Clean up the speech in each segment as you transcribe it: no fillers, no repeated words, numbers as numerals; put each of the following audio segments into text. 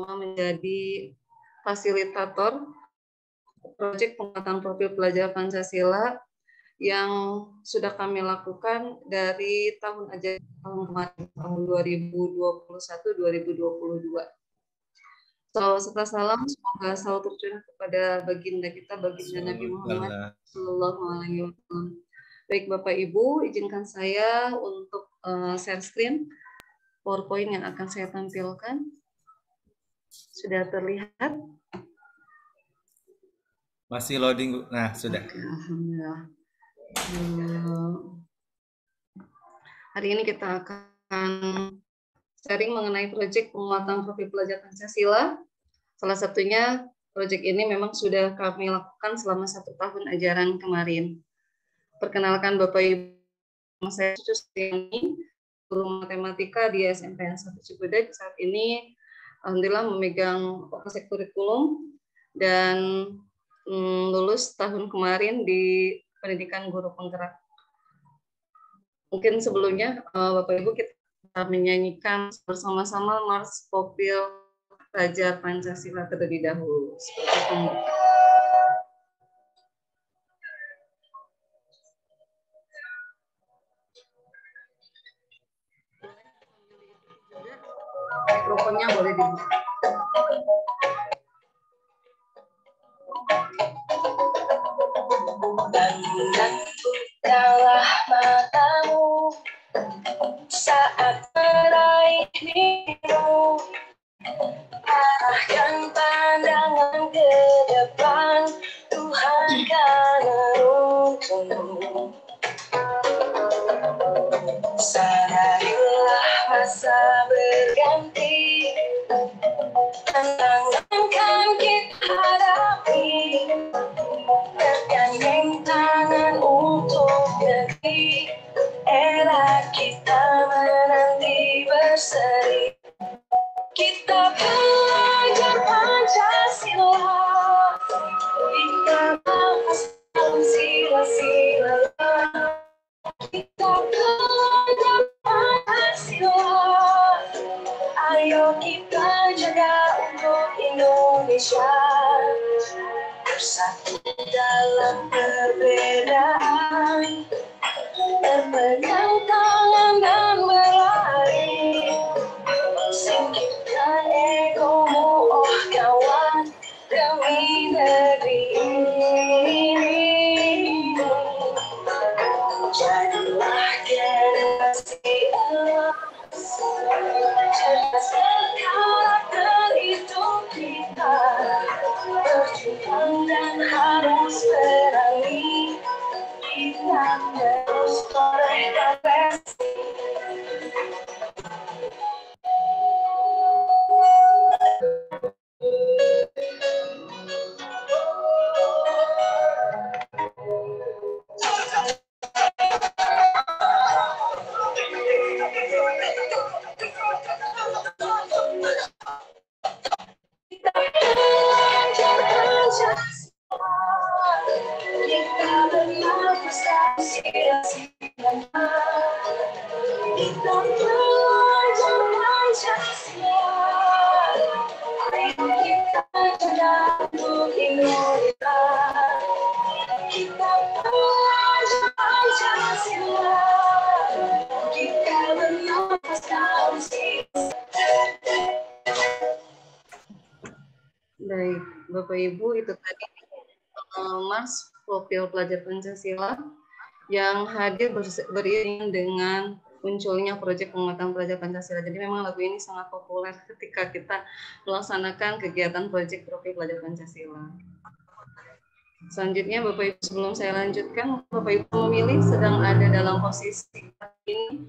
menjadi fasilitator proyek penguatan profil pelajar Pancasila yang sudah kami lakukan dari tahun kemarin, tahun 2021-2022. Serta salam semoga selalu tercurah kepada baginda kita, baginda Nabi Muhammad Sallallahu Alaihi Wasallam. Baik Bapak Ibu, izinkan saya untuk share screen PowerPoint yang akan saya tampilkan. Sudah terlihat? Masih loading, nah sudah. Oke, alhamdulillah. Hari ini kita akan sharing mengenai proyek penguatan profil pelajar Pancasila. Salah satunya proyek ini memang sudah kami lakukan selama 1 tahun ajaran kemarin. Perkenalkan Bapak Ibu, saya Suciani, guru matematika di SMPN 1 Cipudek. Saat ini alhamdulillah memegang vokasi kurikulum dan lulus tahun kemarin di pendidikan guru penggerak. Mungkin sebelumnya Bapak Ibu kita menyanyikan bersama-sama Mars Profil Pelajar Pancasila terlebih dahulu. Seperti pembuka. Mikrofonnya boleh dibuka. Dan bukalah matamu saat meraih mimpimu, arahkan pandangan ke depan, Tuhan kan menuntunmu. Sadarilah masa berganti, tantangan kan kita hadapi, bergandeng tangan untuk negeri, era kita menanti berseri. Kita belajar Pancasila, kita bahas sila-sila. Kita belajar Pancasila, ayo kita jaga untuk Indonesia, bersatu dalam perbedaan, berpegang tangan dan berlari, singkirkan egomu oh kawan, demi negeri ini. Jadilah generasi emas, cerdas berkarakter itu kita, berjuang dan harus berani, kita terus toreh dan prestasi. Kita belajar Pancasila, kita bernafas dari sila-sila. Kita belajar Pancasila, ayo kita jaga untuk Indonesia. Kita belajar Pancasila, kita bernafas dari sila-sila. Baik, Bapak Ibu, itu tadi Mars Profil Pelajar Pancasila yang hadir beriring dengan munculnya proyek penguatan pelajar Pancasila. Jadi memang lagu ini sangat populer ketika kita melaksanakan kegiatan proyek Profil Pelajar Pancasila. Selanjutnya, Bapak Ibu, sebelum saya lanjutkan, Bapak Ibu memilih sedang ada dalam posisi ini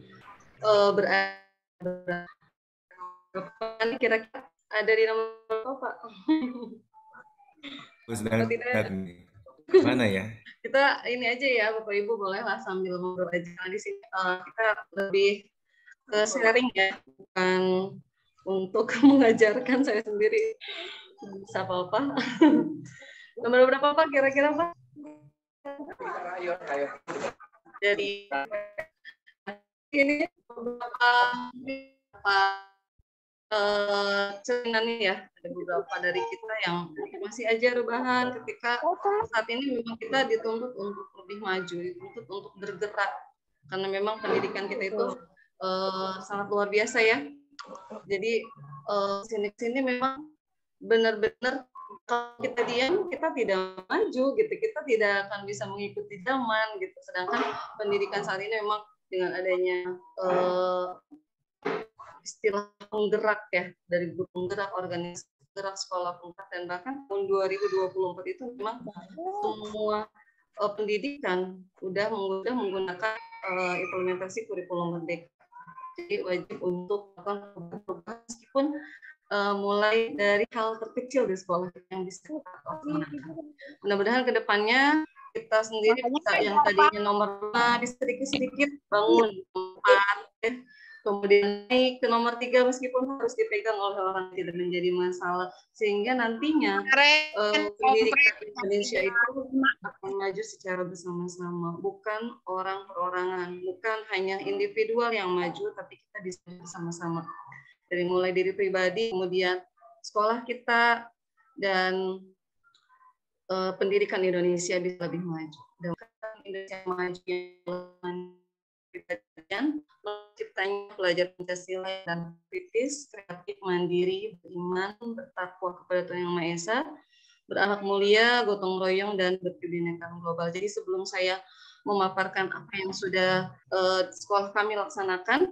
berada kira-kira ada di nomor berapa, Pak? Mana ya? Kita ini aja ya, Bapak Ibu bolehlah sambil ngobrol aja. Di sini kita lebih ke sharing ya, bukan untuk mengajarkan saya sendiri bisa apa-apa. Nomor berapa Pak kira-kira Pak? Jadi ini beberapa beberapa celinannya ya, ada beberapa dari kita yang masih aja rebahan ketika saat ini memang kita dituntut untuk lebih maju, dituntut untuk bergerak karena memang pendidikan kita itu sangat luar biasa ya. Jadi sini memang benar-benar kalau kita diam kita tidak maju gitu, kita tidak akan bisa mengikuti zaman gitu. Sedangkan pendidikan saat ini memang dengan adanya istilah penggerak ya, dari guru penggerak, organisasi penggerak, sekolah penggerak, dan bahkan tahun 2024 itu memang semua pendidikan udah menggunakan implementasi kurikulum merdeka. Jadi wajib untuk melakukan perubahan meskipun mulai dari hal terkecil di sekolah yang bisa kita laksanakan. Mudah-mudahan ke depannya kita sendiri bisa yang tadinya nomor 5 sedikit-sedikit bangun 4, kemudian naik ke nomor 3 meskipun harus dipegang oleh orang tidak menjadi masalah, sehingga nantinya pendidikan Indonesia itu akan maju secara bersama-sama, bukan orang perorangan, bukan hanya individual yang maju, tapi kita bisa bersama-sama. Dari mulai diri pribadi, kemudian sekolah kita, dan pendidikan Indonesia bisa lebih maju. Dan Indonesia maju yang menciptanya pelajar Pancasila dan kritis, kreatif, mandiri, beriman, bertakwa kepada Tuhan Yang Maha Esa, berakhlak mulia, gotong royong, dan berkebinekaan global. Jadi sebelum saya memaparkan apa yang sudah sekolah kami laksanakan,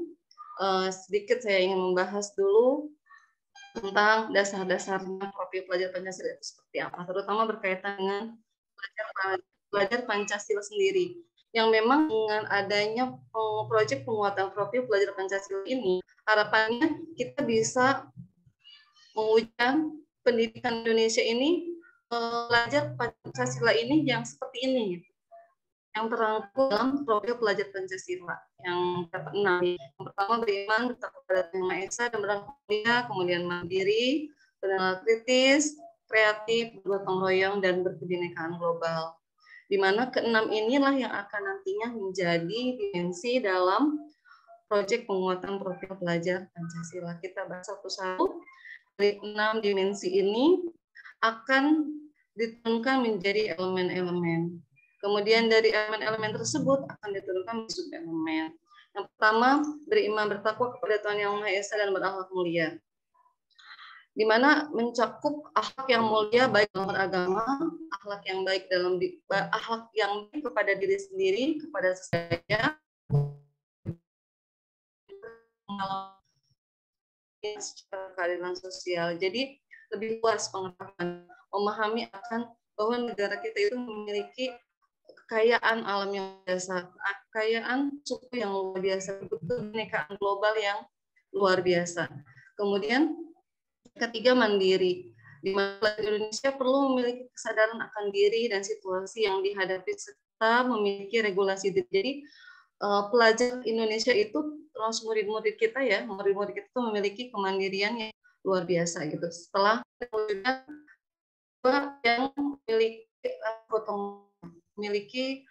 sedikit saya ingin membahas dulu tentang dasar-dasarnya profil pelajar Pancasila itu seperti apa, terutama berkaitan dengan pelajar Pancasila sendiri. Yang memang dengan adanya proyek penguatan profil pelajar Pancasila ini, harapannya kita bisa mewujudkan pendidikan Indonesia ini, pelajar Pancasila ini yang seperti ini, yang terangkum dalam profil pelajar Pancasila yang dapat 6. Yang pertama beriman, bertakwa kepada Tuhan Yang Maha Esa, dan berakhlak mulia, kemudian mandiri, berakhlak kritis, kreatif, gotong royong, dan berkebinekaan global. Di mana ke-6 inilah yang akan nantinya menjadi dimensi dalam proyek penguatan profil pelajar Pancasila. Kita bahas satu-satu. Dari 6 dimensi ini akan diturunkan menjadi elemen-elemen. Kemudian dari elemen-elemen tersebut akan diturunkan menjadi sub-elemen. Yang pertama, beriman, bertakwa kepada Tuhan Yang Maha Esa, dan berakhlak mulia, di mana mencakup akhlak yang mulia baik dalam beragama, akhlak yang baik kepada diri sendiri, kepada sesama, secara keadilan sosial. Jadi lebih luas pengetahuan, memahami akan bahwa negara kita itu memiliki kekayaan alam yang biasa, kekayaan suku yang luar biasa, kebinekaan global yang luar biasa. Kemudian ketiga, mandiri, di mana Indonesia perlu memiliki kesadaran akan diri dan situasi yang dihadapi serta memiliki regulasi diri. Jadi pelajar Indonesia itu, terus murid-murid kita ya, murid-murid kita itu memiliki kemandirian yang luar biasa gitu. Setelah yang memiliki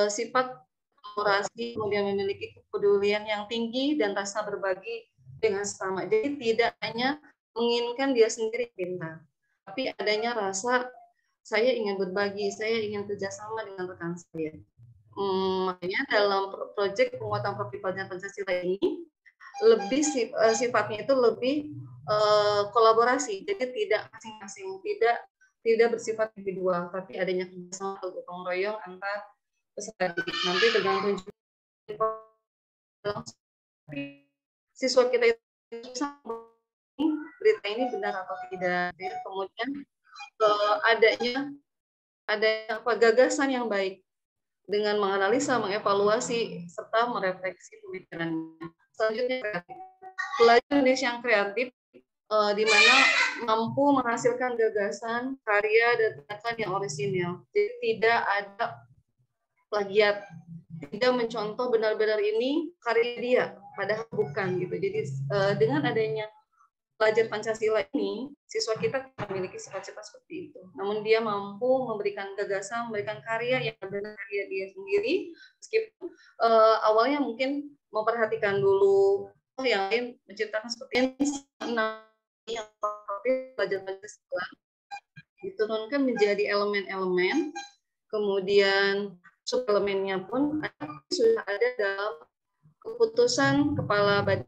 sifat kolaborasi, kemudian memiliki kepedulian yang tinggi dan rasa berbagi dengan sesama. Jadi tidak hanya menginginkan dia sendiri pintar, tapi adanya rasa saya ingin berbagi, saya ingin kerjasama dengan rekan saya. Makanya dalam proyek penguatan profil pelajar Pancasila ini lebih sifatnya itu lebih kolaborasi, jadi tidak masing-masing, tidak bersifat individual, tapi adanya kerjasama atau gotong royong antar peserta didik. Nanti tergantung siswa kita itu berita ini benar atau tidak. Kemudian adanya gagasan yang baik dengan menganalisa, mengevaluasi, serta merefleksi pemikirannya. Selanjutnya, pelajar Indonesia yang kreatif, di mana mampu menghasilkan gagasan, karya, dan tindakan yang orisinil. Jadi tidak ada plagiat, tidak mencontoh benar-benar ini karya dia, padahal bukan gitu. Jadi dengan adanya pelajar Pancasila ini, siswa kita memiliki sifat-sifat seperti itu. Namun dia mampu memberikan gagasan, memberikan karya yang benar karya dia sendiri, meskipun awalnya mungkin memperhatikan dulu yang lain menciptakan seperti yang profil pelajar Pancasila diturunkan menjadi elemen-elemen, kemudian subelemennya pun sudah ada dalam keputusan Kepala Badan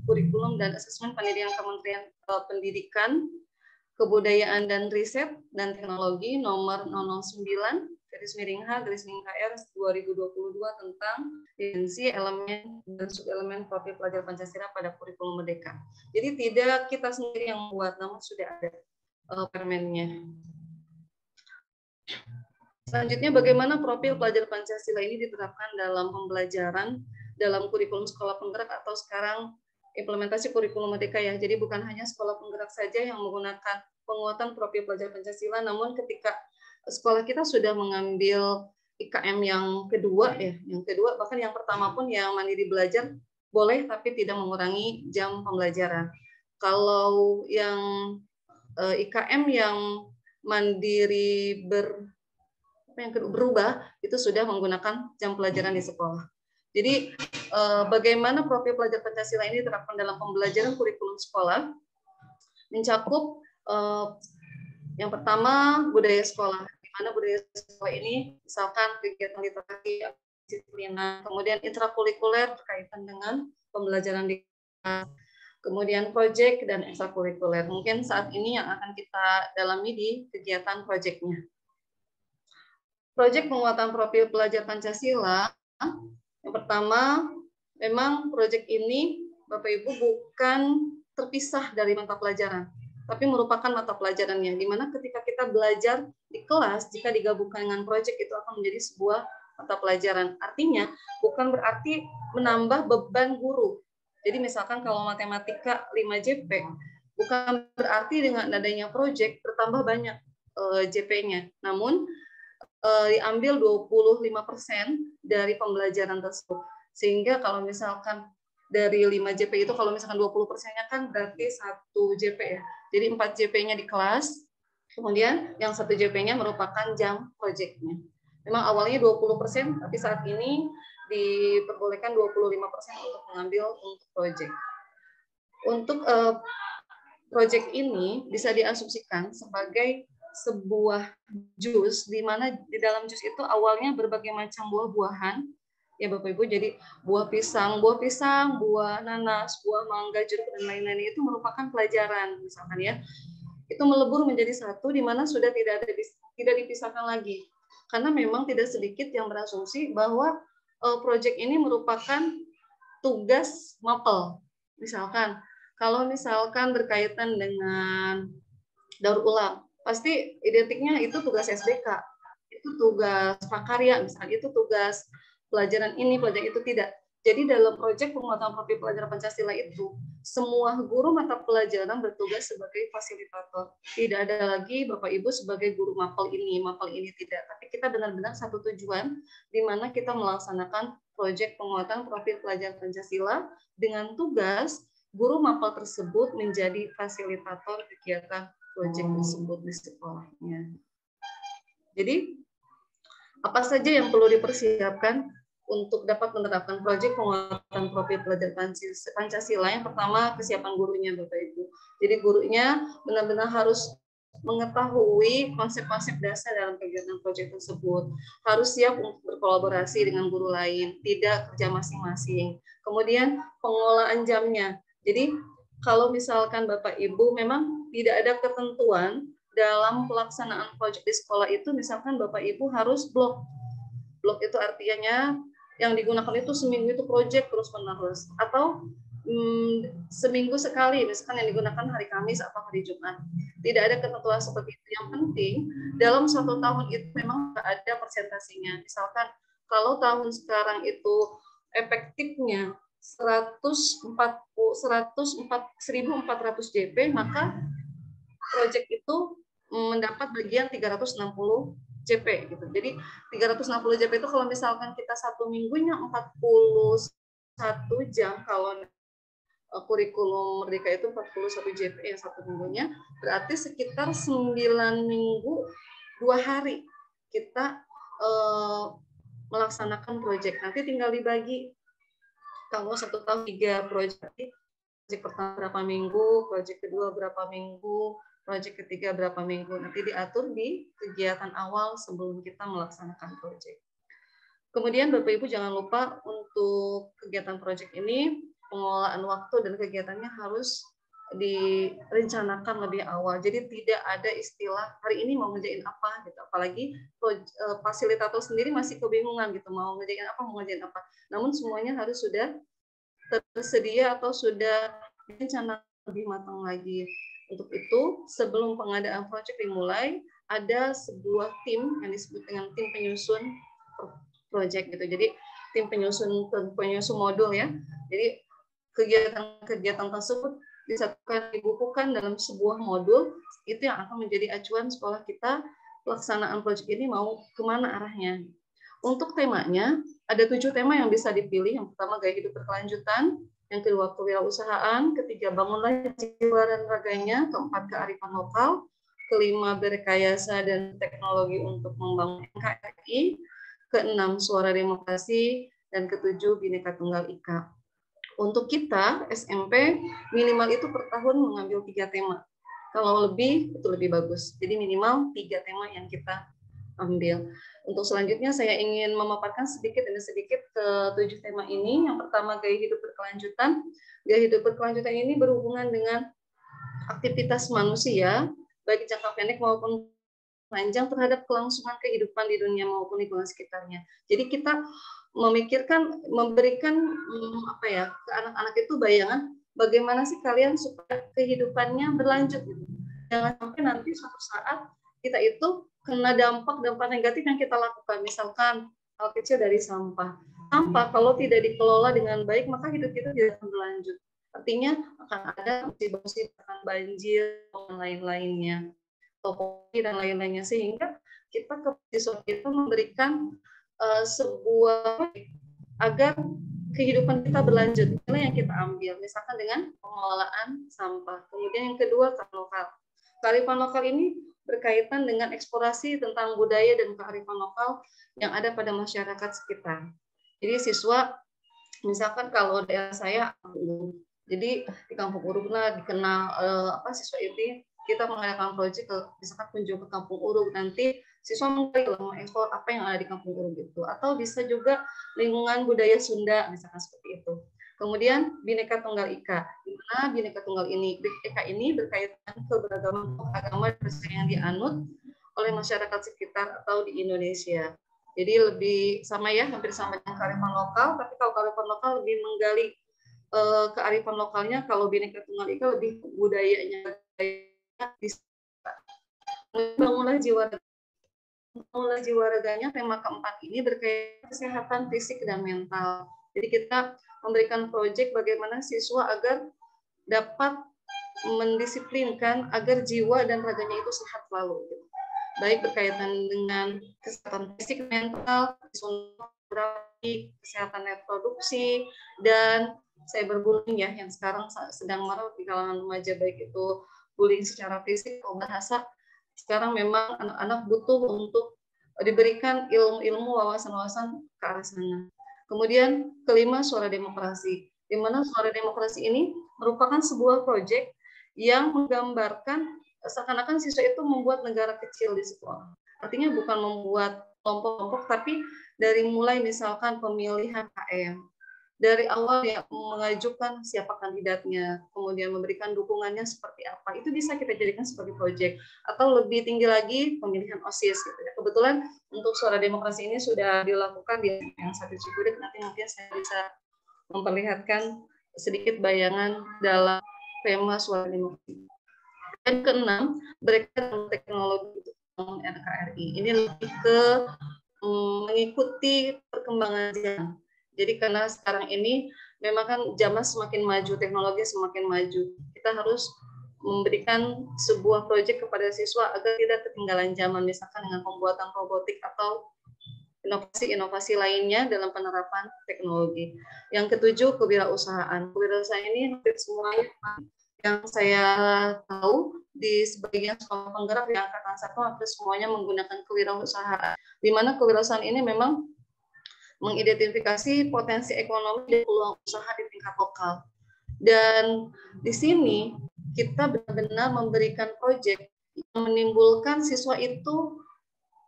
Kurikulum dan Asesmen Pendidikan Kementerian Pendidikan, Kebudayaan dan Riset dan Teknologi nomor 009/H/KR 2022 tentang definisi elemen dan subelemen profil pelajar Pancasila pada kurikulum Merdeka. Jadi tidak kita sendiri yang membuat, namun sudah ada permennya. Selanjutnya, bagaimana profil pelajar Pancasila ini diterapkan dalam pembelajaran dalam kurikulum sekolah penggerak atau sekarang implementasi kurikulum Merdeka ya. Jadi bukan hanya sekolah penggerak saja yang menggunakan penguatan profil pelajar Pancasila, namun ketika sekolah kita sudah mengambil IKM yang kedua ya, bahkan yang pertama pun yang mandiri belajar boleh tapi tidak mengurangi jam pembelajaran. Kalau yang IKM yang mandiri berubah itu sudah menggunakan jam pelajaran di sekolah. Jadi bagaimana profil pelajar Pancasila ini diterapkan dalam pembelajaran kurikulum sekolah mencakup yang pertama budaya sekolah, di mana budaya sekolah ini misalkan kegiatan literasi, disiplinan, kemudian intrakurikuler berkaitan dengan pembelajaran di kelas, kemudian proyek dan ekstrakurikuler. Mungkin saat ini yang akan kita dalami di kegiatan proyeknya. Proyek penguatan profil pelajar Pancasila, yang pertama, memang proyek ini Bapak Ibu bukan terpisah dari mata pelajaran, tapi merupakan mata pelajarannya, di mana ketika kita belajar di kelas, jika digabungkan dengan proyek itu akan menjadi sebuah mata pelajaran. Artinya, bukan berarti menambah beban guru. Jadi misalkan kalau matematika 5 JP, bukan berarti dengan adanya proyek bertambah banyak JP-nya, namun diambil 25% dari pembelajaran tersebut. Sehingga kalau misalkan dari 5 JP itu, kalau misalkan 20%-nya kan berarti 1 JP ya. Jadi 4 JP-nya di kelas, kemudian yang 1 JP-nya merupakan jam proyeknya. Memang awalnya 20%, tapi saat ini diperbolehkan 25% untuk mengambil untuk proyek. Untuk proyek ini bisa diasumsikan sebagai sebuah jus, di mana di dalam jus itu awalnya berbagai macam buah-buahan ya Bapak Ibu. Jadi buah pisang, buah nanas, buah mangga, jeruk dan lain-lain itu merupakan pelajaran misalkan ya. Itu melebur menjadi satu, di mana sudah tidak dipisahkan lagi. Karena memang tidak sedikit yang berasumsi bahwa proyek ini merupakan tugas mapel. Misalkan kalau misalkan berkaitan dengan daur ulang, pasti identiknya itu tugas SBK, itu tugas prakarya, misalnya itu tugas pelajaran ini, pelajaran itu tidak. Jadi dalam proyek penguatan profil pelajar Pancasila itu, semua guru mata pelajaran bertugas sebagai fasilitator. Tidak ada lagi Bapak Ibu sebagai guru mapel ini tidak. Tapi kita benar-benar satu tujuan, di mana kita melaksanakan proyek penguatan profil pelajar Pancasila dengan tugas guru mapel tersebut menjadi fasilitator kegiatan proyek tersebut di sekolahnya. Jadi, apa saja yang perlu dipersiapkan untuk dapat menerapkan proyek penguatan profil pelajar Pancasila? Yang pertama, kesiapan gurunya, Bapak Ibu. Jadi, gurunya benar-benar harus mengetahui konsep-konsep dasar dalam kegiatan proyek tersebut. Harus siap untuk berkolaborasi dengan guru lain, tidak kerja masing-masing. Kemudian, pengelolaan jamnya. Jadi, kalau misalkan Bapak Ibu memang tidak ada ketentuan dalam pelaksanaan proyek di sekolah itu, misalkan Bapak Ibu harus blok. Blok itu artinya yang digunakan itu seminggu itu proyek terus-menerus. Atau seminggu sekali, misalkan yang digunakan hari Kamis atau hari Jumat. Tidak ada ketentuan seperti itu. Yang penting, dalam 1 tahun itu memang ada persentasinya. Misalkan kalau tahun sekarang itu efektifnya 1.400 JP, maka proyek itu mendapat bagian 360 JP gitu. Jadi 360 JP itu kalau misalkan kita 1 minggunya 41 jam, kalau kurikulum Merdeka itu 41 JP yang 1 minggunya, berarti sekitar 9 minggu 2 hari kita melaksanakan proyek. Nanti tinggal dibagi Kalau 1 tahun 3 proyek, proyek pertama berapa minggu, proyek kedua berapa minggu, proyek ketiga berapa minggu. Nanti diatur di kegiatan awal sebelum kita melaksanakan proyek. Kemudian Bapak Ibu jangan lupa untuk kegiatan proyek ini, pengelolaan waktu dan kegiatannya harus direncanakan lebih awal. Jadi tidak ada istilah hari ini mau ngerjain apa gitu. Apalagi fasilitator sendiri masih kebingungan gitu, mau ngerjain apa, mau ngerjain apa. Namun semuanya harus sudah tersedia atau sudah rencana lebih matang lagi. Untuk itu, sebelum pengadaan proyek dimulai, ada sebuah tim yang disebut dengan tim penyusun proyek gitu. Jadi tim penyusun modul ya. Jadi kegiatan-kegiatan tersebut disatukan, dibukukan dalam sebuah modul, itu yang akan menjadi acuan sekolah kita pelaksanaan proyek ini mau kemana arahnya. Untuk temanya, ada 7 tema yang bisa dipilih. Yang pertama, gaya hidup berkelanjutan. Yang kedua, kewirausahaan. Ketiga, bangunlah jiwa dan raganya. Keempat, kearifan lokal. Kelima, berrekayasa dan teknologi untuk membangun NKRI. Keenam, suara demokrasi. Dan ketujuh, Bhinneka Tunggal Ika. Untuk kita, SMP, minimal itu per tahun mengambil 3 tema. Kalau lebih, itu lebih bagus. Jadi minimal 3 tema yang kita ambil. Untuk selanjutnya, saya ingin memaparkan sedikit demi sedikit ke 7 tema ini. Yang pertama, gaya hidup berkelanjutan. Gaya hidup berkelanjutan ini berhubungan dengan aktivitas manusia, baik jangka pendek maupun panjang terhadap kelangsungan kehidupan di dunia maupun lingkungan sekitarnya. Jadi kita memikirkan, memberikan apa ya, ke anak-anak itu bayangan bagaimana sih kalian supaya kehidupannya berlanjut. Jangan sampai nanti suatu saat kita itu kena dampak negatif yang kita lakukan. Misalkan hal kecil dari sampah. Sampah kalau tidak dikelola dengan baik, maka hidup kita tidak akan berlanjut. Artinya akan ada musibah-musibah, banjir, dan lain-lainnya, topografi dan lain-lainnya, sehingga kita ke siswa kita memberikan sebuah agar kehidupan kita berlanjut. Inilah yang kita ambil, misalkan dengan pengelolaan sampah. Kemudian yang kedua, kearifan lokal. Kearifan lokal ini berkaitan dengan eksplorasi tentang budaya dan kearifan lokal yang ada pada masyarakat sekitar. Jadi siswa, misalkan kalau daerah saya, jadi di Kampung Uruk dikenal siswa ini, kita mengadakan proyek misalkan kunjung ke Kampung Uruk, nanti siswa mengeksplor apa yang ada di Kampung Uruk itu, atau bisa juga lingkungan budaya Sunda misalkan seperti itu. Kemudian Bhinneka Tunggal Ika, di mana Bhinneka Tunggal Ika ini berkaitan keberagaman agama yang dianut oleh masyarakat sekitar atau di Indonesia. Jadi lebih sama ya, hampir sama dengan kearifan lokal, tapi kalau kearifan lokal lebih menggali kearifan lokalnya, kalau Bhinneka Tunggal Ika lebih budayanya. Bangunlah jiwa raganya, tema keempat ini berkaitan kesehatan fisik dan mental. Jadi kita memberikan proyek bagaimana siswa agar dapat mendisiplinkan agar jiwa dan raganya itu sehat selalu. Baik berkaitan dengan kesehatan fisik, mental, kesehatan reproduksi, dan cyberbullying ya, yang sekarang sedang marak di kalangan remaja, baik itu bullying secara fisik atau bahasa. Sekarang memang anak-anak butuh untuk diberikan ilmu-ilmu, wawasan-wawasan ke arah sana. Kemudian kelima, suara demokrasi, di mana suara demokrasi ini merupakan sebuah proyek yang menggambarkan seakan-akan siswa itu membuat negara kecil di sekolah. Artinya bukan membuat kelompok-kelompok, tapi dari mulai misalkan pemilihan KM, dari awal ya mengajukan siapa kandidatnya, kemudian memberikan dukungannya seperti apa, itu bisa kita jadikan sebagai proyek. Atau lebih tinggi lagi pemilihan OSIS gitu ya. Kebetulan untuk suara demokrasi ini sudah dilakukan di yang 1 Cikudik, nanti mungkin saya bisa memperlihatkan sedikit bayangan dalam tema suara demokrasi. Dan keenam, berkaitan teknologi untuk NKRI. Ini lebih ke mengikuti perkembangan zaman. Jadi karena sekarang ini memang kan zaman semakin maju, teknologi semakin maju. Kita harus memberikan sebuah proyek kepada siswa agar tidak ketinggalan zaman, misalkan dengan pembuatan robotik atau inovasi-inovasi lainnya dalam penerapan teknologi. Yang ketujuh, kewirausahaan. Kewirausahaan ini hampir semuanya yang saya tahu di sebagian sekolah penggerak di angkatan 1 hampir semuanya menggunakan kewirausahaan. Di mana kewirausahaan ini memang mengidentifikasi potensi ekonomi dan peluang usaha di tingkat lokal. Dan di sini kita benar-benar memberikan proyek yang menimbulkan siswa itu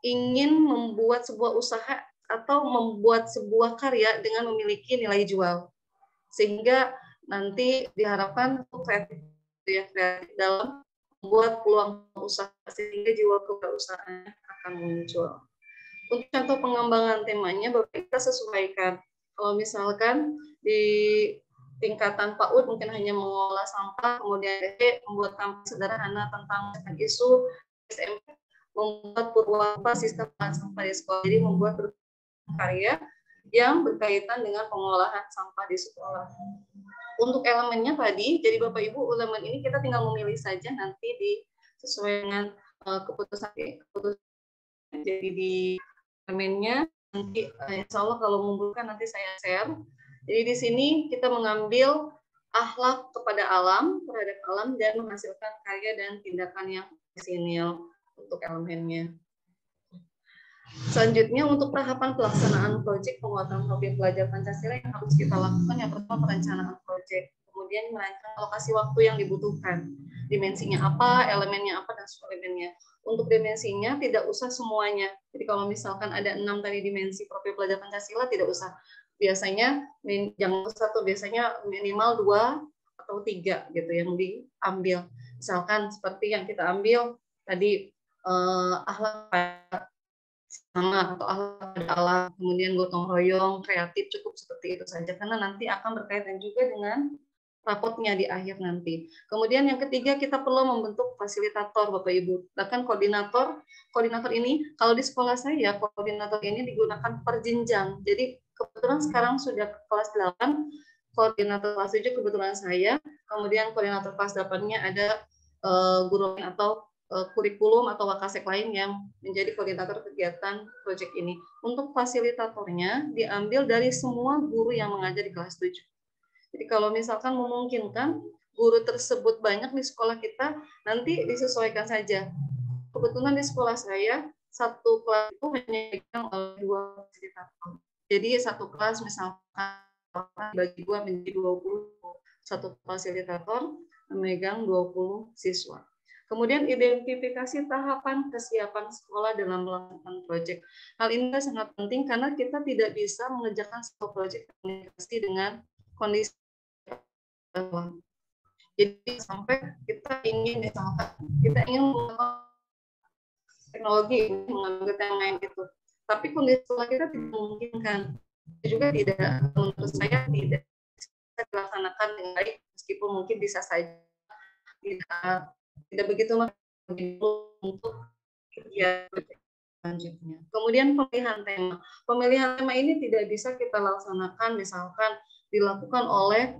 ingin membuat sebuah usaha atau membuat sebuah karya dengan memiliki nilai jual. Sehingga nanti diharapkan kreatif dalam membuat peluang usaha sehingga jiwa kewirausahaan akan muncul. Untuk contoh pengembangan temanya, Bapak kita sesuaikan. Kalau misalkan di tingkatan PAUD mungkin hanya mengolah sampah, kemudian membuat kampanye sederhana tentang isu SMP, membuat purwarupa sistem sampah di sekolah. Jadi membuat karya yang berkaitan dengan pengolahan sampah di sekolah. Untuk elemennya tadi, jadi Bapak Ibu, elemen ini kita tinggal memilih saja nanti sesuai dengan keputusan. Jadi di elemennya nanti insya Allah kalau membutuhkan nanti saya share. Jadi di sini kita mengambil akhlak kepada alam, terhadap alam, dan menghasilkan karya dan tindakan yang rasional untuk elemennya. Selanjutnya untuk tahapan pelaksanaan proyek penguatan profil pelajar Pancasila yang harus kita lakukan, yang pertama perencanaan proyek, kemudian merancang alokasi waktu yang dibutuhkan, dimensinya apa, elemennya apa, dan subelemennya. Untuk dimensinya tidak usah semuanya. Jadi kalau misalkan ada 6 tadi dimensi profil pelajar Pancasila tidak usah. Biasanya jangan satu, biasanya minimal 2 atau 3 gitu yang diambil. Misalkan seperti yang kita ambil tadi akhlak sama atau akhlak pada alam, kemudian gotong royong, kreatif, cukup seperti itu saja karena nanti akan berkaitan juga dengan rapotnya di akhir nanti. Kemudian yang ketiga kita perlu membentuk fasilitator Bapak Ibu. Bahkan koordinator ini kalau di sekolah saya koordinator ini digunakan per jenjang. Jadi kebetulan sekarang sudah kelas 8, koordinator kelas 7 kebetulan saya, kemudian koordinator kelas 8-nya ada guru atau kurikulum atau wakasek lain yang menjadi koordinator kegiatan proyek ini. Untuk fasilitatornya diambil dari semua guru yang mengajar di kelas 7. Jadi kalau misalkan memungkinkan guru tersebut banyak di sekolah kita, nanti disesuaikan saja. Kebetulan di sekolah saya, satu kelas itu hanya oleh 2 fasilitator. Jadi satu kelas misalkan bagi 2 menjadi 20, satu fasilitator memegang 20 siswa. Kemudian identifikasi tahapan kesiapan sekolah dalam melakukan proyek. Hal ini sangat penting karena kita tidak bisa mengerjakan sebuah proyek komunikasi dengan kondisi. Jadi sampai kita ingin misalkan menggunakan teknologi mengambil tema yang itu, tapi kondisi sekolah kita tidak memungkinkan. Itu juga tidak, menurut saya tidak bisa dilaksanakan dengan baik meskipun mungkin bisa saja tidak begitu untuk kegiatan selanjutnya. Kemudian pemilihan tema ini tidak bisa kita laksanakan misalkan dilakukan oleh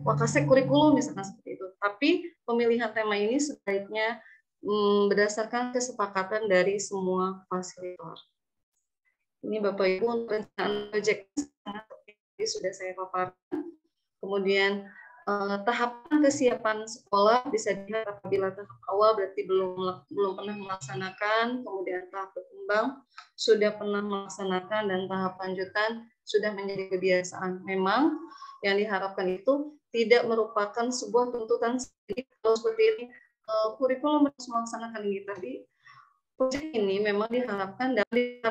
wakasek kurikulum misalkan seperti itu. Tapi pemilihan tema ini sebaiknya berdasarkan kesepakatan dari semua fasilitator. Ini Bapak Ibu perencanaan proyek sudah saya paparkan. Kemudian tahapan kesiapan sekolah bisa dilihat apabila tahap awal berarti belum pernah melaksanakan, kemudian tahap berkembang sudah pernah melaksanakan, dan tahap lanjutan sudah menjadi kebiasaan. Memang yang diharapkan itu tidak merupakan sebuah tuntutan sendiri kalau seperti ini kurikulum harus melaksanakan ini, tapi proyek ini memang diharapkan dari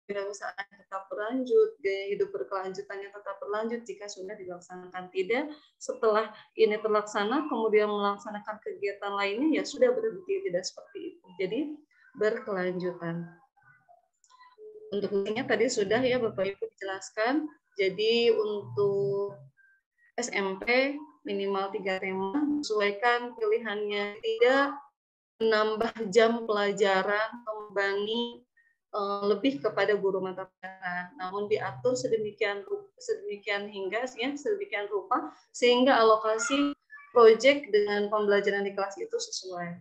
kewirausahaan tetap berlanjut, gaya hidup berkelanjutannya tetap berlanjut jika sudah dilaksanakan. Tidak setelah ini terlaksana kemudian melaksanakan kegiatan lainnya ya sudah berhenti, tidak seperti itu. Jadi berkelanjutan. Untuk ini tadi sudah ya Bapak Ibu dijelaskan. Jadi untuk SMP minimal 3 tema, sesuaikan pilihannya, tidak menambah jam pelajaran, membangi lebih kepada guru mata pelajaran, namun diatur sedemikian rupa sehingga alokasi proyek dengan pembelajaran di kelas itu sesuai.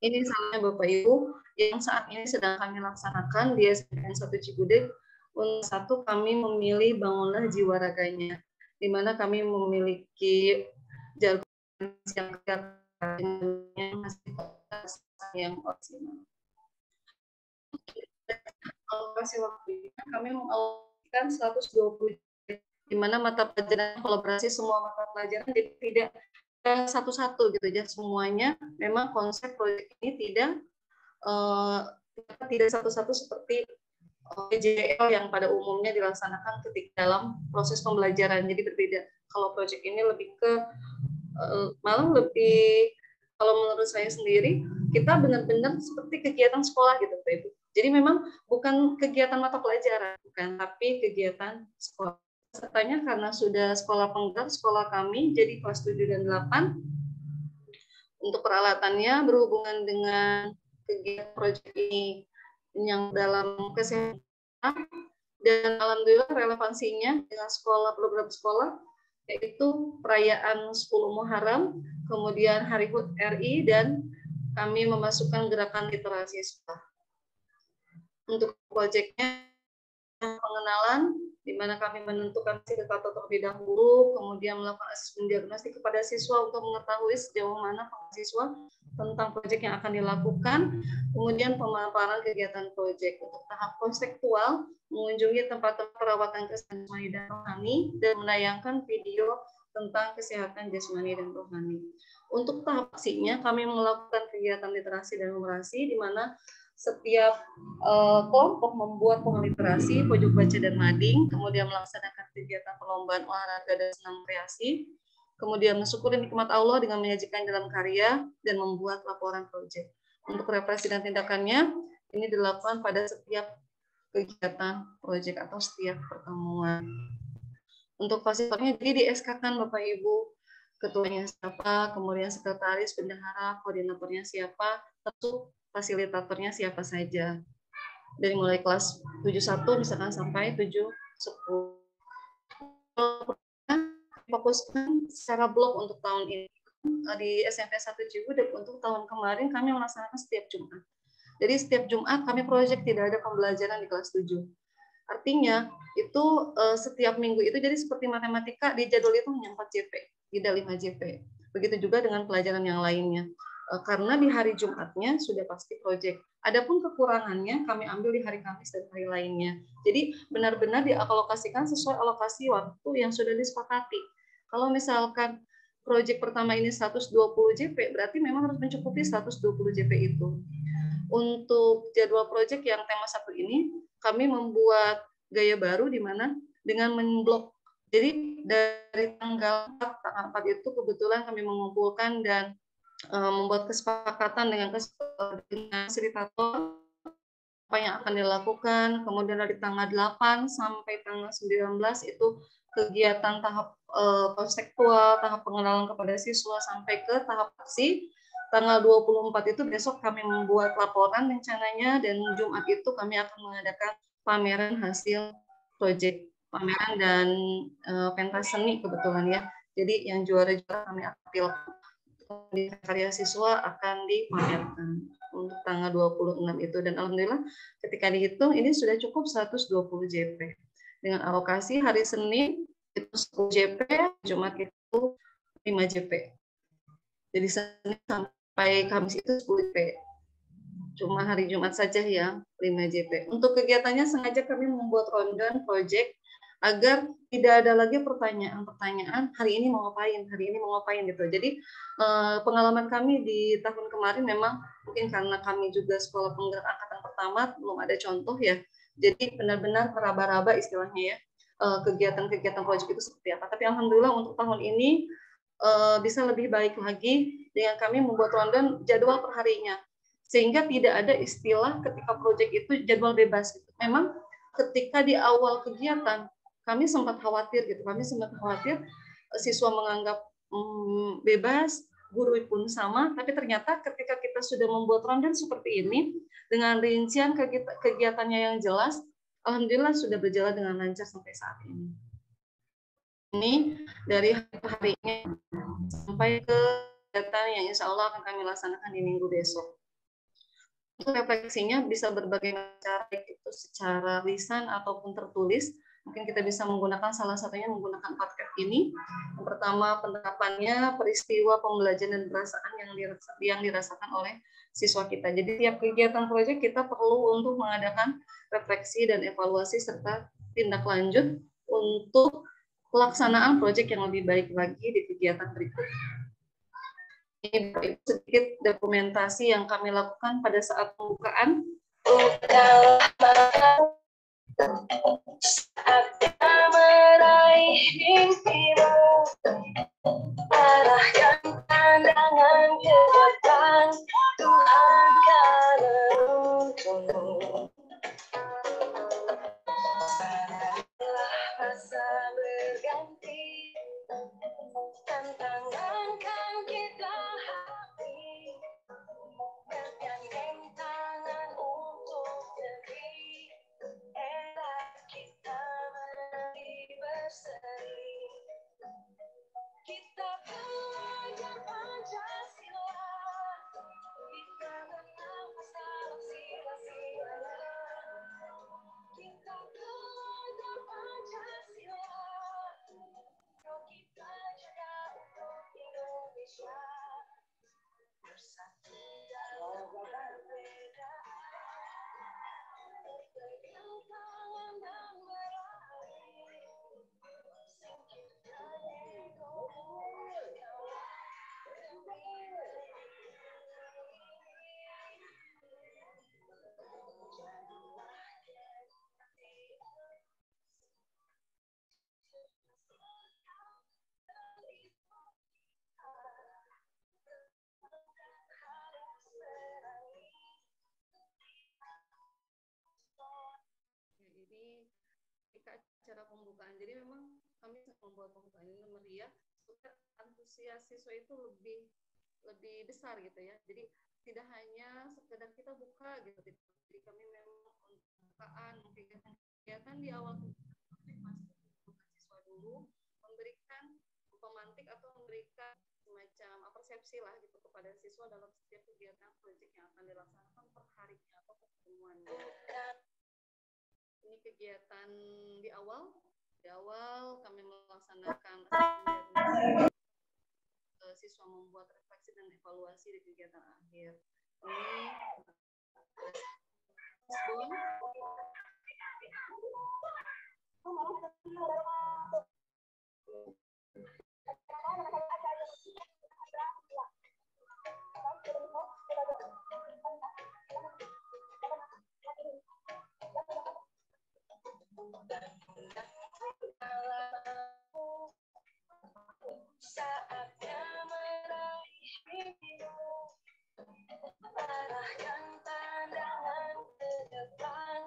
Ini misalnya Bapak Ibu yang saat ini sedang kami laksanakan di SDN 1 Cibudek. Untuk satu kami memilih bangunlah jiwa raganya, di mana kami memiliki jargon yang optimal. alokasi waktunya kami mengalokasikan 120, di mana mata pelajaran kolaborasi semua mata pelajaran, jadi tidak satu-satu gitu ya, semuanya memang konsep proyek ini tidak satu-satu seperti PJL yang pada umumnya dilaksanakan ketika dalam proses pembelajaran, jadi berbeda. Kalau proyek ini lebih ke malah lebih, kalau menurut saya sendiri, kita benar-benar seperti kegiatan sekolah gitu Pak Ibu. Jadi memang bukan kegiatan mata pelajaran, bukan, tapi kegiatan sekolah. Sertanya karena sudah sekolah penggerak, sekolah kami jadi kelas 7 dan 8. Untuk peralatannya berhubungan dengan kegiatan proyek ini yang dalam kesehatan, dan alhamdulillah relevansinya dengan sekolah, program sekolah, yaitu perayaan 10 Muharram, kemudian Hari HUT RI, dan kami memasukkan gerakan literasi sekolah. Untuk proyeknya pengenalan, di mana kami menentukan fasilitator terlebih dahulu, kemudian melakukan asesmen diagnostik kepada siswa untuk mengetahui sejauh mana siswa tentang proyek yang akan dilakukan, kemudian pemaparan kegiatan proyek. Untuk tahap konseptual, mengunjungi tempat-tempat perawatan kesehatan jasmani dan rohani, dan menayangkan video tentang kesehatan jasmani dan rohani. Untuk tahap aksinya, kami melakukan kegiatan literasi dan numerasi, di mana setiap kelompok membuat pohon literasi, pojok baca dan mading, kemudian melaksanakan kegiatan perlombaan olahraga dan senam kreasi, kemudian mensyukuri nikmat Allah dengan menyajikan dalam karya, dan membuat laporan proyek. Untuk referensi dan tindakannya, ini dilakukan pada setiap kegiatan proyek atau setiap pertemuan. Untuk fasilitatornya, jadi di-SK-kan Bapak Ibu, ketuanya siapa, kemudian sekretaris, bendahara, koordinatornya siapa, tentu fasilitatornya siapa saja. Dari mulai kelas 71 misalkan sampai 7-10. Fokuskan secara blok untuk tahun ini. Di SMP 1 Cibudek untuk tahun kemarin kami melaksanakan setiap Jumat. Jadi setiap Jumat kami proyek, tidak ada pembelajaran di kelas 7. Artinya itu setiap minggu itu jadi seperti matematika, di jadwal itu hanya 4 JP, tidak 5 JP. Begitu juga dengan pelajaran yang lainnya. Karena di hari Jumatnya sudah pasti proyek. Adapun kekurangannya kami ambil di hari Kamis dan hari lainnya. Jadi benar-benar dialokasikan sesuai alokasi waktu yang sudah disepakati. Kalau misalkan proyek pertama ini 120 JP, berarti memang harus mencukupi 120 JP itu. Untuk jadwal proyek yang tema 1 ini, kami membuat gaya baru di mana dengan memblok. Jadi dari tanggal 4 itu kebetulan kami mengumpulkan dan membuat kesepakatan dengan fasilitator apa yang akan dilakukan. Kemudian dari tanggal 8 sampai tanggal 19 itu kegiatan tahap konseptual, tahap pengenalan kepada siswa sampai ke tahap aksi. Tanggal 24 itu besok kami membuat laporan rencananya, dan Jumat itu kami akan mengadakan pameran hasil proyek, pameran dan pentas seni kebetulan ya. Jadi yang juara-juara kami ambil di karya siswa akan dipamerkan untuk tanggal 26 itu, dan alhamdulillah ketika dihitung ini sudah cukup 120 JP. Dengan alokasi hari Senin itu 10 JP, Jumat itu 5 JP. Jadi Senin sampai Kamis itu 10 JP. Cuma hari Jumat saja yang 5 JP. Untuk kegiatannya sengaja kami membuat rundown project agar tidak ada lagi pertanyaan hari ini mau ngapain gitu. Jadi pengalaman kami di tahun kemarin memang mungkin karena kami juga sekolah penggerak angkatan pertama belum ada contoh ya. Jadi benar-benar meraba-raba istilahnya ya, kegiatan-kegiatan proyek itu seperti apa. Tapi alhamdulillah untuk tahun ini bisa lebih baik lagi dengan kami membuat rundown jadwal perharinya. Sehingga tidak ada istilah ketika proyek itu jadwal bebas gitu. Memang ketika di awal kegiatan kami sempat khawatir siswa menganggap bebas, guru pun sama, tapi ternyata ketika kita sudah membuat rundown seperti ini dengan rincian kegiatannya yang jelas, alhamdulillah sudah berjalan dengan lancar sampai saat ini. Ini dari hari-harinya sampai ke kegiatan yang insya Allah akan kami laksanakan di minggu besok. Untuk refleksinya bisa berbagai cara, itu secara lisan ataupun tertulis. Mungkin kita bisa menggunakan salah satunya menggunakan 4 ini untuk pertama penerapannya, peristiwa pembelajaran dan perasaan yang dirasakan oleh siswa kita. Jadi tiap kegiatan proyek kita perlu untuk mengadakan refleksi dan evaluasi serta tindak lanjut untuk pelaksanaan proyek yang lebih baik lagi di kegiatan berikutnya. Ini sedikit dokumentasi yang kami lakukan pada saat pembukaan. Saatnya meraih mimpimu, arahkan pandangan ke depan, Tuhan kan menuntunmu. Sadarilah masa berganti, tantangan kan kita hadapi, bergandeng tangan untuk negeri, era kita menari berseri. Kita belajar Pancasila, kita bernafas dalam sila-silanya. Kita belajar Pancasila, yuk kita jaga untuk Indonesia. Bersatu dalam perbedaan, berpegang tangan dan berlari, singkirkan egomu demi Ini acara pembukaan. Jadi memang kami membuat pembukaan ini meriah supaya antusias siswa itu lebih besar gitu ya. Jadi tidak hanya sekedar kita buka gitu. Jadi kami memang pembukaan kegiatan di awal siswa dulu memberikan pemantik atau memberikan semacam persepsi lah gitu kepada siswa dalam setiap kegiatan proyek yang akan dilaksanakan per harinya atau pertemuannya. Ini kegiatan di awal kami melaksanakan siswa membuat refleksi dan evaluasi di kegiatan akhir. Ini saatnya meraih mimpimu, arahkan pandangan ke depan,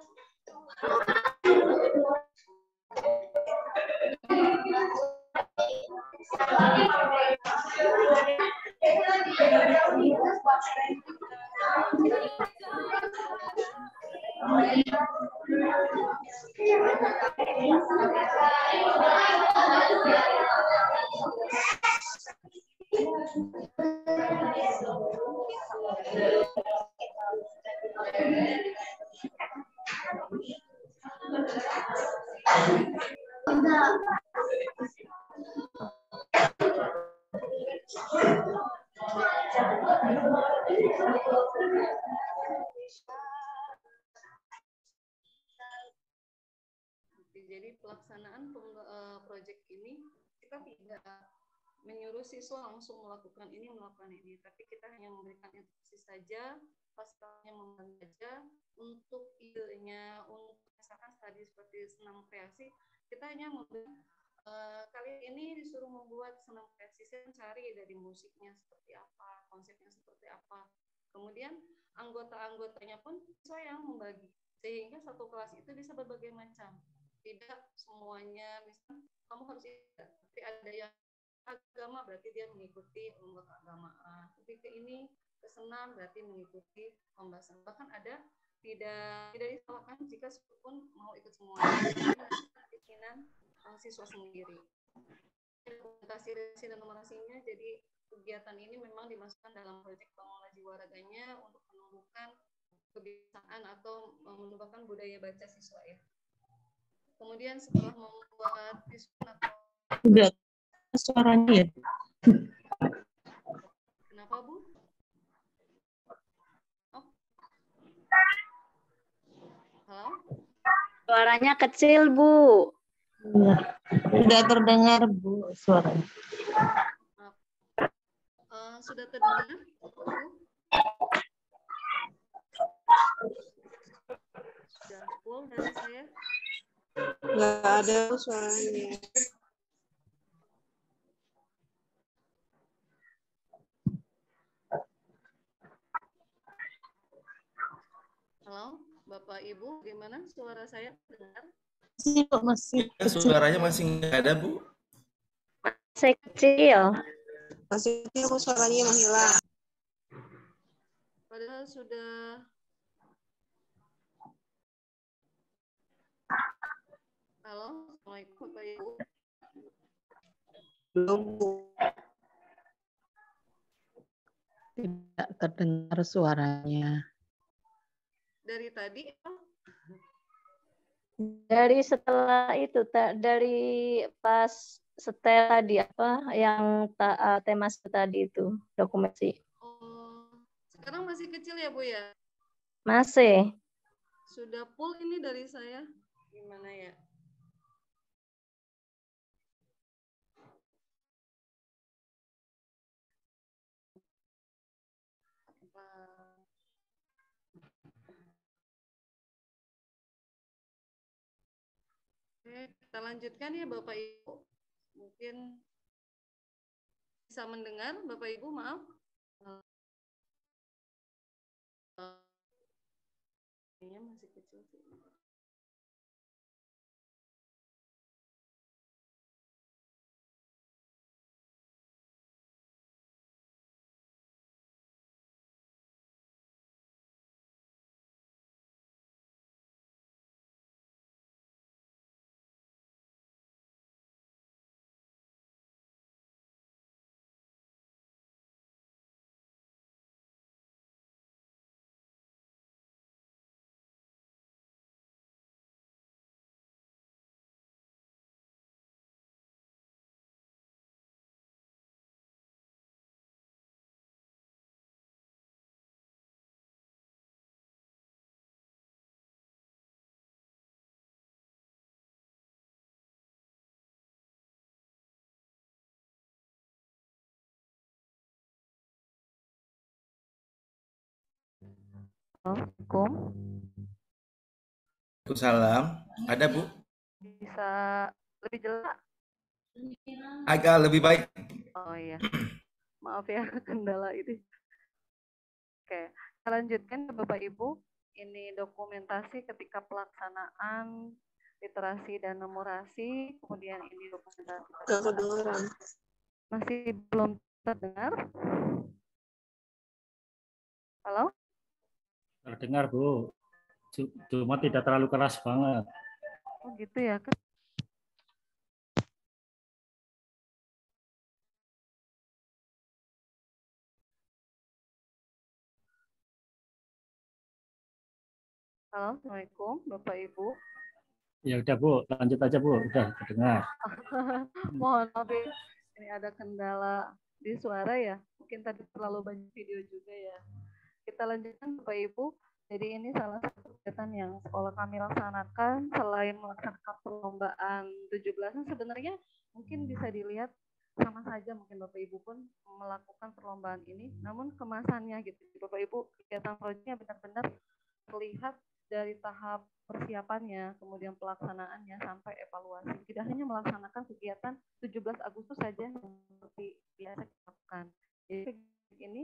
Jadi pelaksanaan proyek ini kita tidak menyuruh siswa langsung melakukan ini, tapi kita hanya memberikan instruksi saja, pasalnya membaca untuk idenya, untuk misalkan tadi seperti senam kreasi, kita hanya memberikan kali ini disuruh membuat senam kreasi, saya cari dari musiknya seperti apa, konsepnya seperti apa, kemudian anggota-anggotanya pun siswa yang membagi, sehingga satu kelas itu bisa berbagai macam. Tidak semuanya, misalnya kamu harus tapi ada yang agama berarti dia mengikuti lomba keagamaan. Ketika ini kesenam berarti mengikuti pembahasan. Bahkan ada tidak disalahkan jika pun mau ikut semuanya. Keinginan siswa sendiri. Dokumentasi dan numerasinya, jadi kegiatan ini memang dimasukkan dalam proyek pengelola jiwa raganya untuk menumbuhkan kebiasaan atau menumbuhkan budaya baca siswa ya. Kemudian setelah membuat visual atau suaranya ya. Kenapa, Bu? Oh. Halo? Suaranya kecil, Bu. Iya. Tidak terdengar Bu suaranya. Maaf. Sudah terdengar, Bu? Sudah full dari saya? Nggak ada suaranya. Halo, Bapak Ibu, gimana suara saya dengar? Masih, Bu, masih Ya, kecil. suaranya masih nggak ada, Bu. Saya kecil. Masih kok suaranya menghilang. Padahal sudah. Halo, Assalamualaikum Bapak Ibu. Belum, Bu. Tidak terdengar suaranya. Dari tadi, Dari setelah itu, dari pas setel tadi apa yang tema tadi itu dokumentasi. oh, sekarang masih kecil ya, Bu ya? Masih. Sudah full ini dari saya. Gimana ya? Oke, kita lanjutkan ya Bapak Ibu. Mungkin bisa mendengar Bapak Ibu, maaf. Ini masih kecil sih. Assalamualaikum. Waalaikumsalam. Ada, Bu? Bisa lebih jelas? Agak lebih baik. Oh iya. Maaf ya kendala ini. Oke, kita lanjutkan ya Bapak Ibu. Ini dokumentasi ketika pelaksanaan literasi dan numerasi, kemudian ini dokumentasi. Nggak kedengeran. Masih belum terdengar? Halo? Terdengar, Bu. Cuma tidak terlalu keras banget. Oh gitu ya. Halo, Assalamualaikum Bapak Ibu. Ya udah, Bu. Lanjut aja, Bu. Udah terdengar. Mohon maaf ya, ini ada kendala di suara ya. Mungkin tadi terlalu banyak video juga ya. Kita lanjutkan Bapak Ibu. Jadi ini salah satu kegiatan yang sekolah kami laksanakan selain melaksanakan perlombaan 17-an sebenarnya mungkin bisa dilihat sama saja mungkin Bapak Ibu pun melakukan perlombaan ini, namun kemasannya gitu. Bapak Ibu kegiatan proyeknya benar-benar terlihat dari tahap persiapannya, kemudian pelaksanaannya sampai evaluasi. Tidak hanya melaksanakan kegiatan 17 Agustus saja seperti biasa kita lakukan. Jadi ini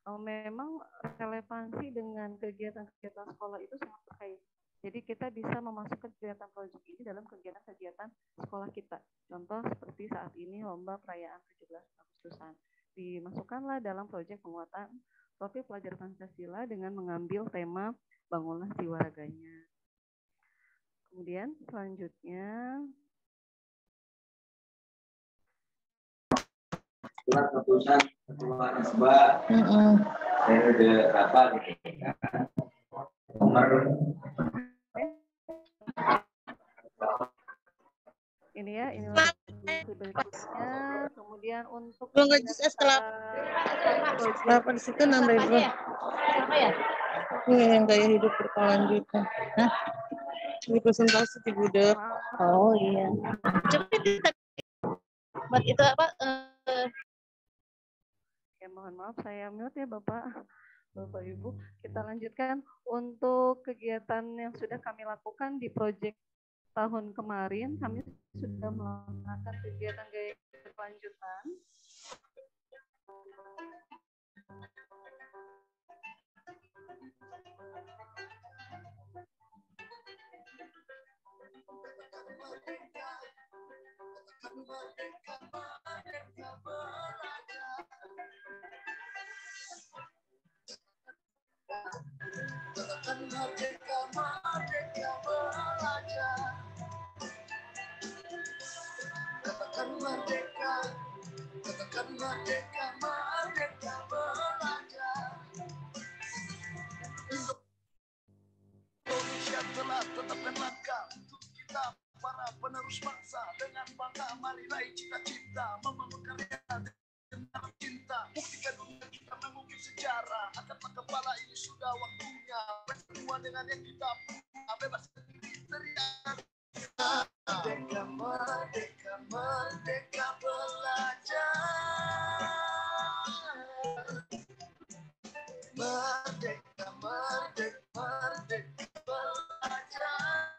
memang relevansi dengan kegiatan-kegiatan sekolah itu sangat terkait. Jadi kita bisa memasukkan kegiatan proyek ini dalam kegiatan-kegiatan sekolah kita. Contoh seperti saat ini lomba perayaan 17 Agustusan. Dimasukkanlah dalam proyek penguatan profil pelajar Pancasila dengan mengambil tema bangunlah jiwa raganya. Kemudian selanjutnya surat keputusan ketua Asba periode berapa gitu kan, nomor ini ya, inilah berikutnya Kemudian untuk Belum gaji saya setelah berapa di situ nambahin dulu. Ini yang gaya hidup berkelanjutan. Hah? Ini presentasi di gudeg. Oh iya. Coba kita buat itu apa? Ya, mohon maaf saya mute ya Bapak Ibu. Kita lanjutkan untuk kegiatan yang sudah kami lakukan di proyek tahun kemarin. Kami sudah melaksanakan kegiatan gaya berkelanjutan. Katakan merdeka, katakan merdeka, merdeka belajar. Indonesia telah tetapkan langkah untuk kita para penerus bangsa. Dengan bangga mari raih cita-cita, membangun karya dengan cinta. Buktikan dunia kita mengukir sejarah. Angkatlah kepala, ini sudah waktunya. Bersama dengan yang kita punya, bebas diri teriak. Merdeka, merdeka, merdeka belajar. Merdeka, merdeka, merdeka belajar.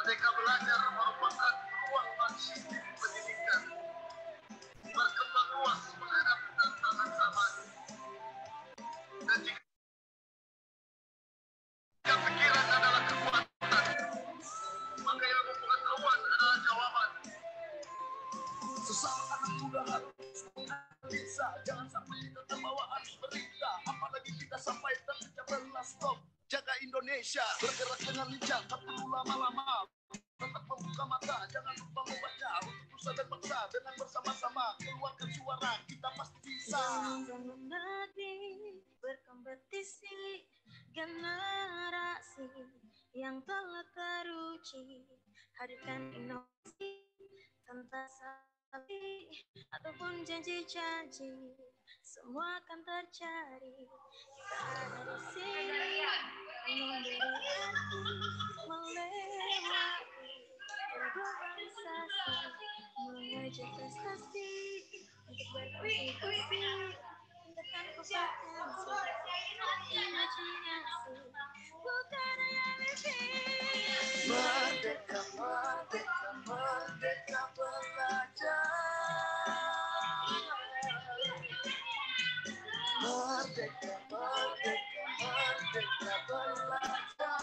Merdeka belajar merupakan ruang transisi pendidikan, berkembang luas menghadapi tantangan zaman. Dan jika pikiran adalah kekuatan, maka ilmu pengetahuan adalah jawaban. Sesama anak muda harus bisa, jangan sampai kita terbawa arus berita, apalagi kita sampai terpecah belah. Stop, jaga Indonesia, bergerak dengan lincah, tak perlu lama-lama. Tetap membuka mata, jangan lupa membaca untuk nusa dan bangsa. Dengan bersama-sama keluarkan suara, kita pasti bisa. Bangun negeri berkompetisi, generasi yang telah teruji, hadirkan inovasi tanpa sapi ataupun janji-janji, semua akan terjadi. Kita ada di sini memberi arti, melewati globalisasi, mengejar prestasi untuk berkontribusi, tekan kompetensi, imajinasi, bukan hanya mimpi. Merdeka, merdeka, merdeka belajar. Merdeka, merdeka, merdeka belajar.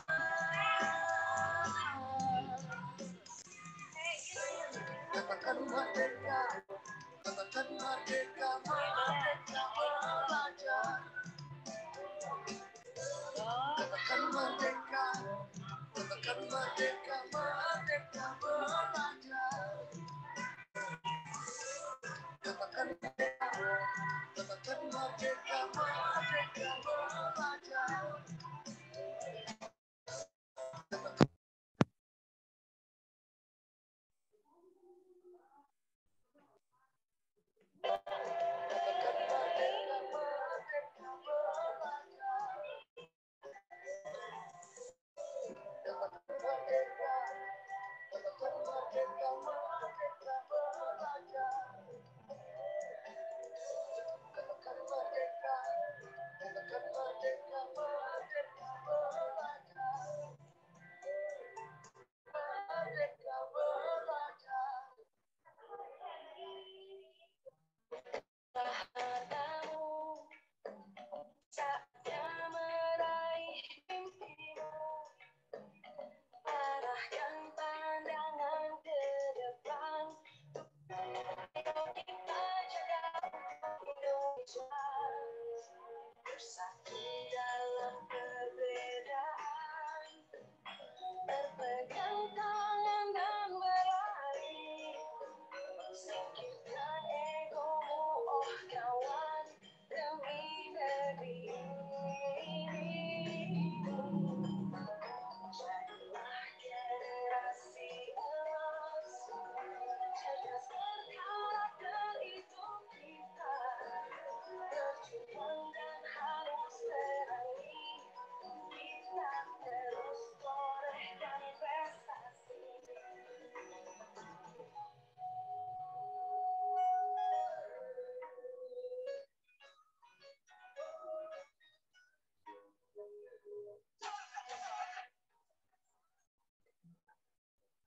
Katakan merdeka, katakan merdeka, merdeka belajar. Katakan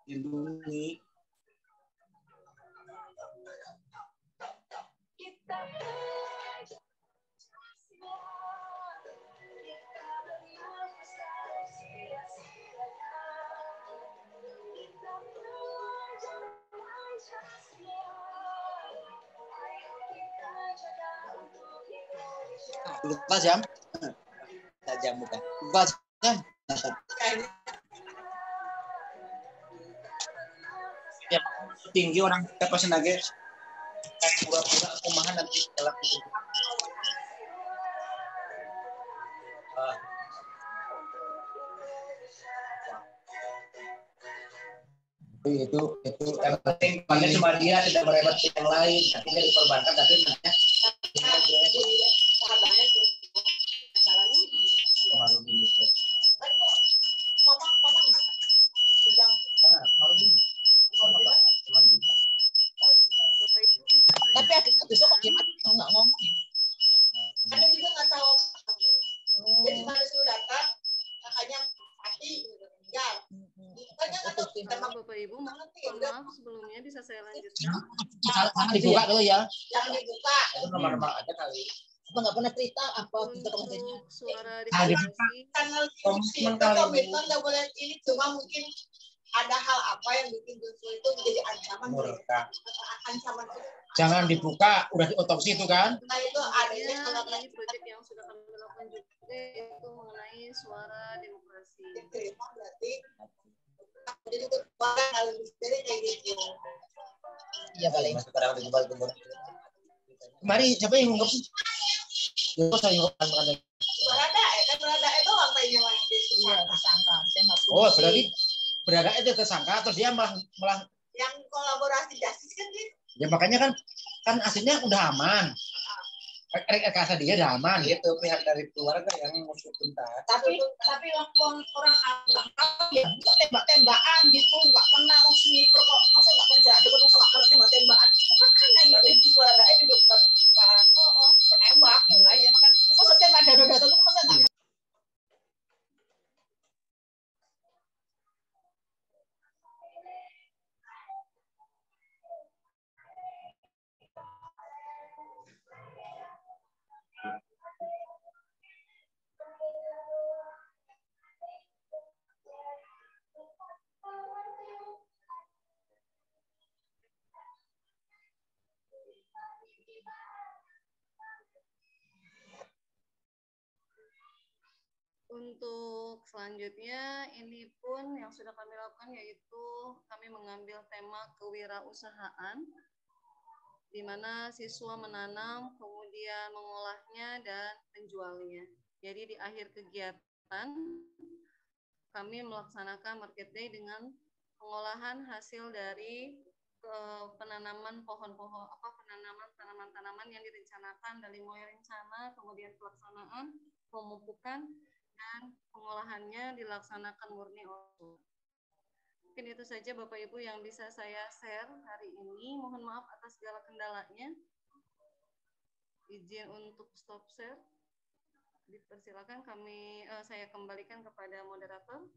Lindungi. Lupa jam. Jam bukan. Lupa jam. Ya, tinggi orang kita pas nage pura-pura kumaha nanti kelak gitu. Itu yang penting makanya cuma dia tidak merepotkan yang lain tapi dari perbankan tapi namanya tapi akhirnya besok gimana nggak ngomong ada juga nggak tahu jadi cuma disuruh datang makanya mati meninggal. Bapak Ibu, mohon maaf sebelumnya bisa saya lanjutkan. Jangan dibuka dulu ya. Jangan dibuka. Itu nomor-nomor aja kali. Apa nggak pernah cerita apa kita komentarnya? Suara dibatasi. Komitmen nggak boleh ini cuma mungkin ada hal apa yang bikin Joshua itu menjadi ancaman. Ancaman. Jangan dibuka, udah diotopsi itu kan? Nah itu adanya ini proyek yang sudah kami lakukan juga itu mengenai suara demokrasi. Diterima berarti. Jadi itu hal misteri kayak gitu. Iya paling. Mari siapa yang ngungkap sih? Yo saya ngungkap kan. Berada itu doang kayaknya masih. Iya tersangka. Oh berada itu tersangka terus dia malah yang kolaborasi justice kan dia. Ya makanya kan aslinya udah aman. Kasa dia udah aman. Itu pihak dari keluarga yang musuh tuntas. Tapi orang abang ya tembak-tembakan gitu nggak pernah resmi kok masa nggak kerja ada ketemu nggak pernah tembak-tembakan itu kan gitu itu suaranya juga bukan penembak yang lain kan masa tembak dado-dado itu masa nggak. Untuk selanjutnya, ini pun yang sudah kami lakukan yaitu kami mengambil tema kewirausahaan, di mana siswa menanam, kemudian mengolahnya, dan menjualnya. Jadi di akhir kegiatan, kami melaksanakan market day dengan pengolahan hasil dari penanaman pohon-pohon, penanaman tanaman-tanaman yang direncanakan dari mulai rencana, kemudian pelaksanaan, pemupukan, dan pengolahannya dilaksanakan murni oleh. Mungkin itu saja Bapak Ibu yang bisa saya share hari ini. Mohon maaf atas segala kendalanya. Izin untuk stop share. Dipersilakan saya kembalikan kepada moderator.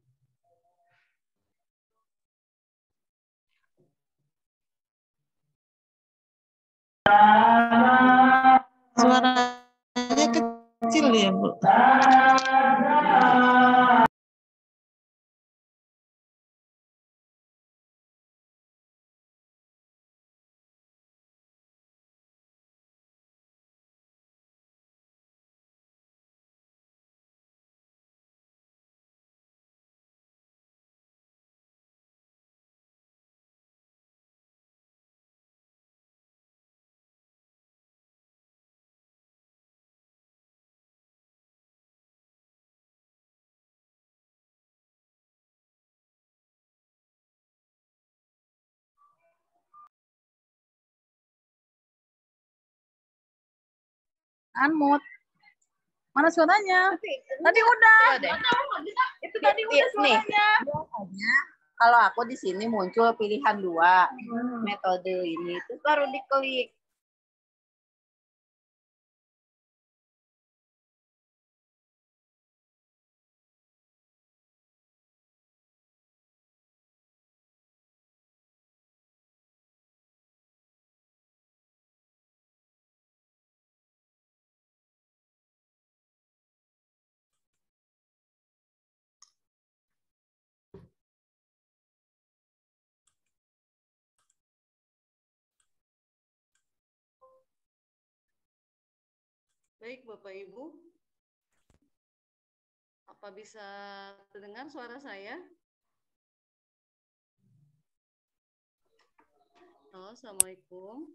Suaranya kecil ya, Bu. Unmute. Mana suaranya? Tadi udah. Itu tadi udah suaranya. Kalau aku di sini muncul pilihan 2 metode ini, terus baru diklik. Baik, Bapak Ibu. Apa bisa terdengar suara saya? Halo, Assalamualaikum.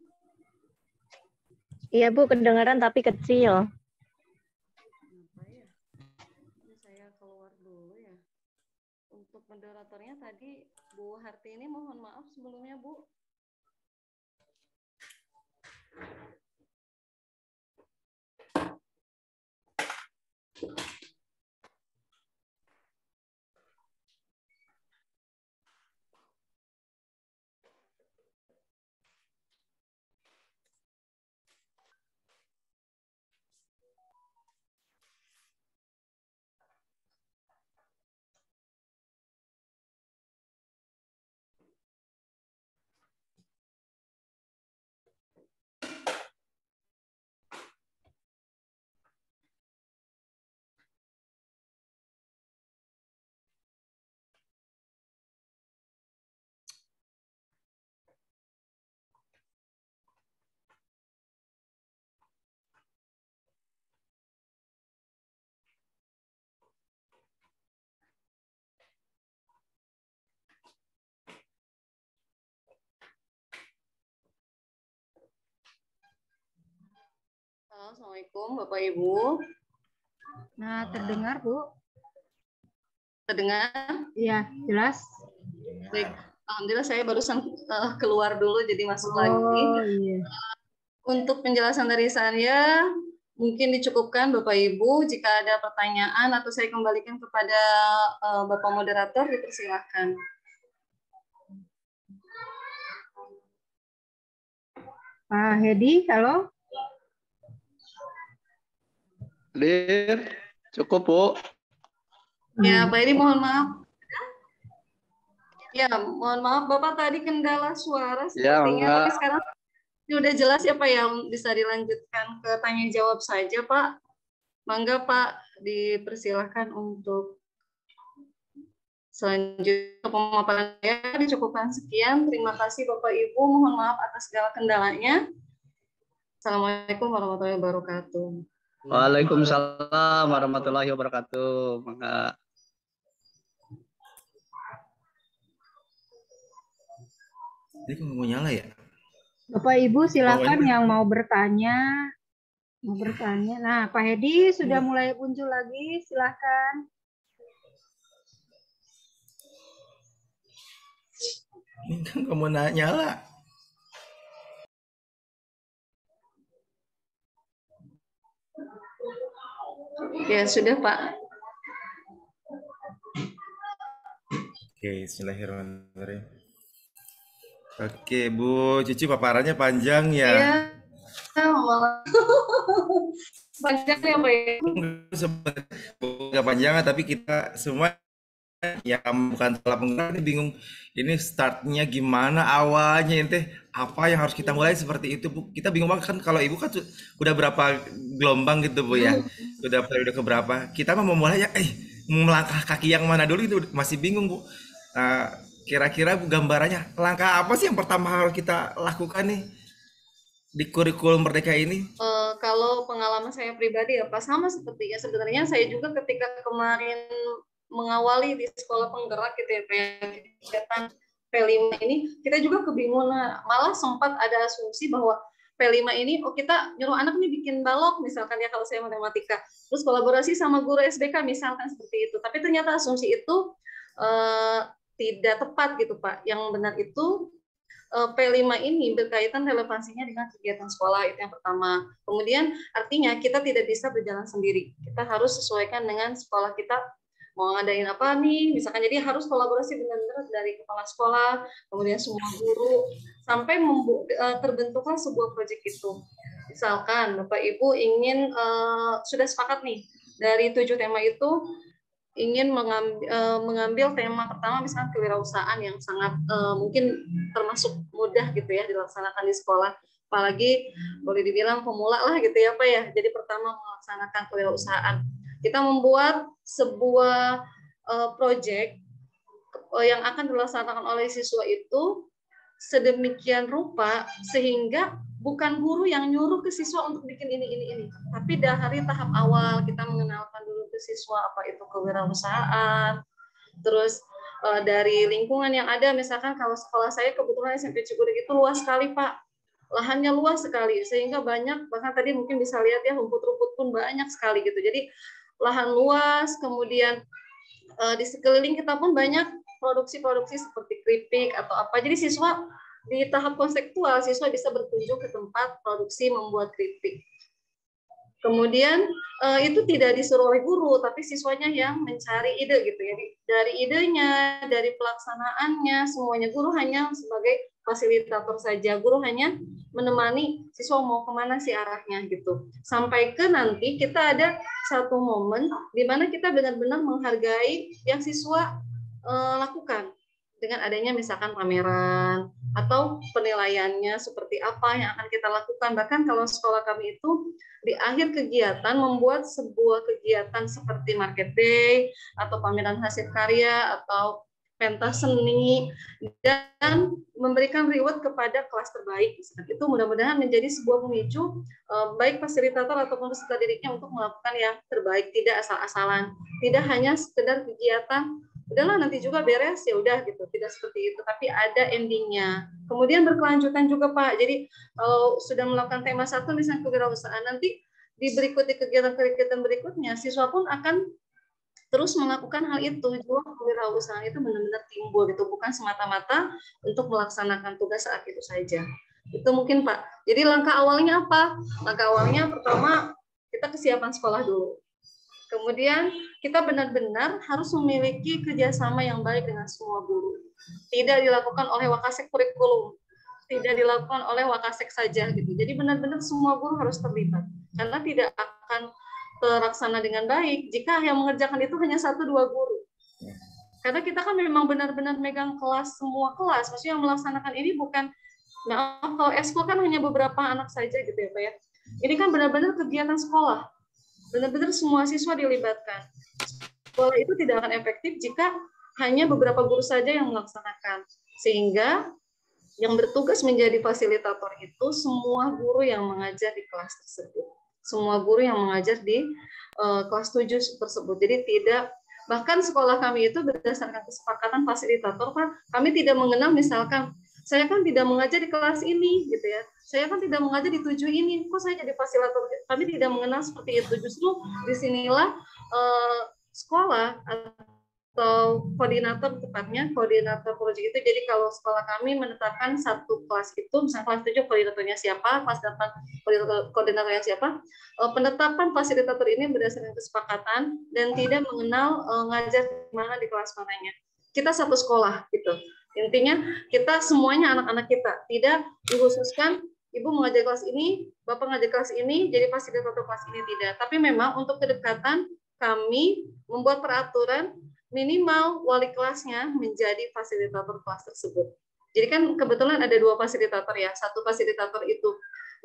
Iya Bu, kedengaran tapi kecil. Kenapa ya? Ini saya keluar dulu ya. Untuk moderatornya tadi Bu Hartini, mohon maaf sebelumnya Bu. Halo, Assalamualaikum Bapak Ibu. Nah, terdengar Bu? Terdengar? Iya, jelas. Baik, alhamdulillah saya barusan keluar dulu jadi masuk lagi. Iya. Untuk penjelasan dari saya mungkin dicukupkan Bapak Ibu. Jika ada pertanyaan atau saya kembalikan kepada Bapak moderator, dipersilakan. Pak Hedi, halo. Clear, cukup Bu. Ya, Pak Edi mohon maaf. Ya, mohon maaf Bapak tadi kendala suara sepertinya, enggak. tapi sekarang ini udah jelas ya Pak ya, bisa dilanjutkan ke tanya jawab saja Pak. Mangga Pak, dipersilakan untuk selanjutnya pemaparan saya dicukupkan sekian. Terima kasih Bapak Ibu, mohon maaf atas segala kendalanya. Assalamualaikum warahmatullahi wabarakatuh. Waalaikumsalam warahmatullahi wabarakatuh. Mangga. Ini kok mau nyala ya? Bapak Ibu silakan yang mau bertanya. Nah, Pak Hedi sudah mulai muncul lagi, silakan. Ini kan kamu nyala. Ya, sudah Pak. Oke, bismillahirrahmanirrahim. Oke, Bu Cici paparannya panjang ya. Iya. Panjang ya Pak ya? Bukan panjang, tapi kita semua yang bukan salah penggerak ini bingung. Ini startnya gimana, awalnya ente apa yang harus kita mulai seperti itu Bu. Kita bingung banget kan, kalau Ibu kan udah berapa gelombang gitu Bu ya. Udah periode keberapa. Kita mau mulai ya melangkah kaki yang mana dulu itu masih bingung Bu. Kira-kira Bu gambarannya langkah apa sih yang pertama harus kita lakukan nih di kurikulum Merdeka ini? Kalau pengalaman saya pribadi ya Pak, sama seperti ya sebenarnya saya juga ketika kemarin mengawali di sekolah penggerak gitu ya kegiatan P5 ini, kita juga kebingungan, malah sempat ada asumsi bahwa P5 ini kita nyuruh anak nih bikin balok misalkan ya kalau saya matematika, terus kolaborasi sama guru SBK misalkan seperti itu, tapi ternyata asumsi itu tidak tepat gitu Pak. Yang benar itu P5 ini berkaitan relevansinya dengan kegiatan sekolah, itu yang pertama. Kemudian artinya kita tidak bisa berjalan sendiri. Kita harus sesuaikan dengan sekolah kita mau ngadain apa nih, misalkan jadi harus kolaborasi benar-benar dari kepala sekolah, kemudian semua guru, sampai terbentuklah sebuah proyek itu. Misalkan Bapak Ibu ingin, sudah sepakat nih, dari 7 tema itu, ingin mengambil tema pertama misalnya kewirausahaan yang sangat mungkin termasuk mudah gitu ya dilaksanakan di sekolah, apalagi boleh dibilang pemula lah gitu ya Pak ya. Jadi pertama melaksanakan kewirausahaan, kita membuat sebuah proyek yang akan dilaksanakan oleh siswa itu sedemikian rupa sehingga bukan guru yang nyuruh ke siswa untuk bikin ini. Tapi dari tahap awal kita mengenalkan dulu ke siswa apa itu kewirausahaan, terus dari lingkungan yang ada, misalkan kalau sekolah saya kebetulan SMP Cigurig itu luas sekali Pak, lahannya luas sekali sehingga banyak, bahkan tadi mungkin bisa lihat ya rumput-rumput pun banyak sekali gitu. Jadi lahan luas, kemudian di sekeliling kita pun banyak produksi-produksi seperti keripik atau apa. Jadi siswa di tahap konseptual, siswa bisa berkunjung ke tempat produksi membuat keripik. Kemudian itu tidak disuruh oleh guru, tapi siswanya yang mencari ide gitu ya. Dari idenya, dari pelaksanaannya, semuanya guru hanya sebagai fasilitator saja. Guru hanya menemani siswa mau kemana sih arahnya gitu. Sampai ke nanti kita ada satu momen di mana kita benar-benar menghargai yang siswa lakukan. Dengan adanya misalkan pameran atau penilaiannya seperti apa yang akan kita lakukan. Bahkan kalau sekolah kami itu di akhir kegiatan membuat sebuah kegiatan seperti market day atau pameran hasil karya atau pentas seni dan memberikan reward kepada kelas terbaik. Itu mudah-mudahan menjadi sebuah pemicu baik fasilitator ataupun peserta didiknya untuk melakukan yang terbaik, tidak asal-asalan, tidak hanya sekedar kegiatan udahlah nanti juga beres ya udah gitu, tidak seperti itu, tapi ada endingnya. Kemudian berkelanjutan juga Pak. Jadi kalau sudah melakukan tema 1 misalnya kewirausahaan, nanti di kegiatan-kegiatan berikutnya siswa pun akan terus melakukan hal itu. Jiwa kewirausahaan itu benar-benar timbul gitu, bukan semata-mata untuk melaksanakan tugas saat itu saja. Itu mungkin Pak. Jadi langkah awalnya apa? Langkah awalnya pertama kita kesiapan sekolah dulu. Kemudian kita benar-benar harus memiliki kerjasama yang baik dengan semua guru. Tidak dilakukan oleh Wakasek kurikulum, tidak dilakukan oleh Wakasek saja gitu. Jadi benar-benar semua guru harus terlibat. Karena tidak akan terlaksana dengan baik jika yang mengerjakan itu hanya 1-2 guru. Karena kita kan memang benar-benar megang kelas, semua kelas. Maksudnya yang melaksanakan ini bukan, maaf kalau ekskul kan hanya beberapa anak saja gitu ya Pak ya. Ini kan benar-benar kegiatan sekolah. Benar-benar semua siswa dilibatkan. Sekolah itu tidak akan efektif jika hanya beberapa guru saja yang melaksanakan. Sehingga yang bertugas menjadi fasilitator itu semua guru yang mengajar di kelas tersebut. Semua guru yang mengajar di kelas 7 tersebut. Jadi tidak, bahkan sekolah kami itu berdasarkan kesepakatan fasilitator, Pak, kami tidak mengenal misalkan, saya kan tidak mengajar di kelas ini, gitu ya. Saya kan tidak mengajar di 7 ini, kok saya jadi fasilitator? Kami tidak mengenal seperti itu. Justru disinilah sekolah atau koordinator, tepatnya koordinator proyek itu. Jadi kalau sekolah kami menetapkan satu kelas itu, misalnya kelas 7 koordinatornya siapa, kelas 8 koordinatornya siapa, penetapan fasilitator ini berdasarkan kesepakatan dan tidak mengenal ngajar di mana di kelas mananya. Kita satu sekolah gitu. Intinya kita semuanya anak-anak kita, tidak dikhususkan ibu mengajar kelas ini, bapak mengajar kelas ini, jadi fasilitator kelas ini, tidak. Tapi memang untuk kedekatan kami membuat peraturan minimal wali kelasnya menjadi fasilitator kelas tersebut. Jadi kan kebetulan ada 2 fasilitator ya, satu fasilitator itu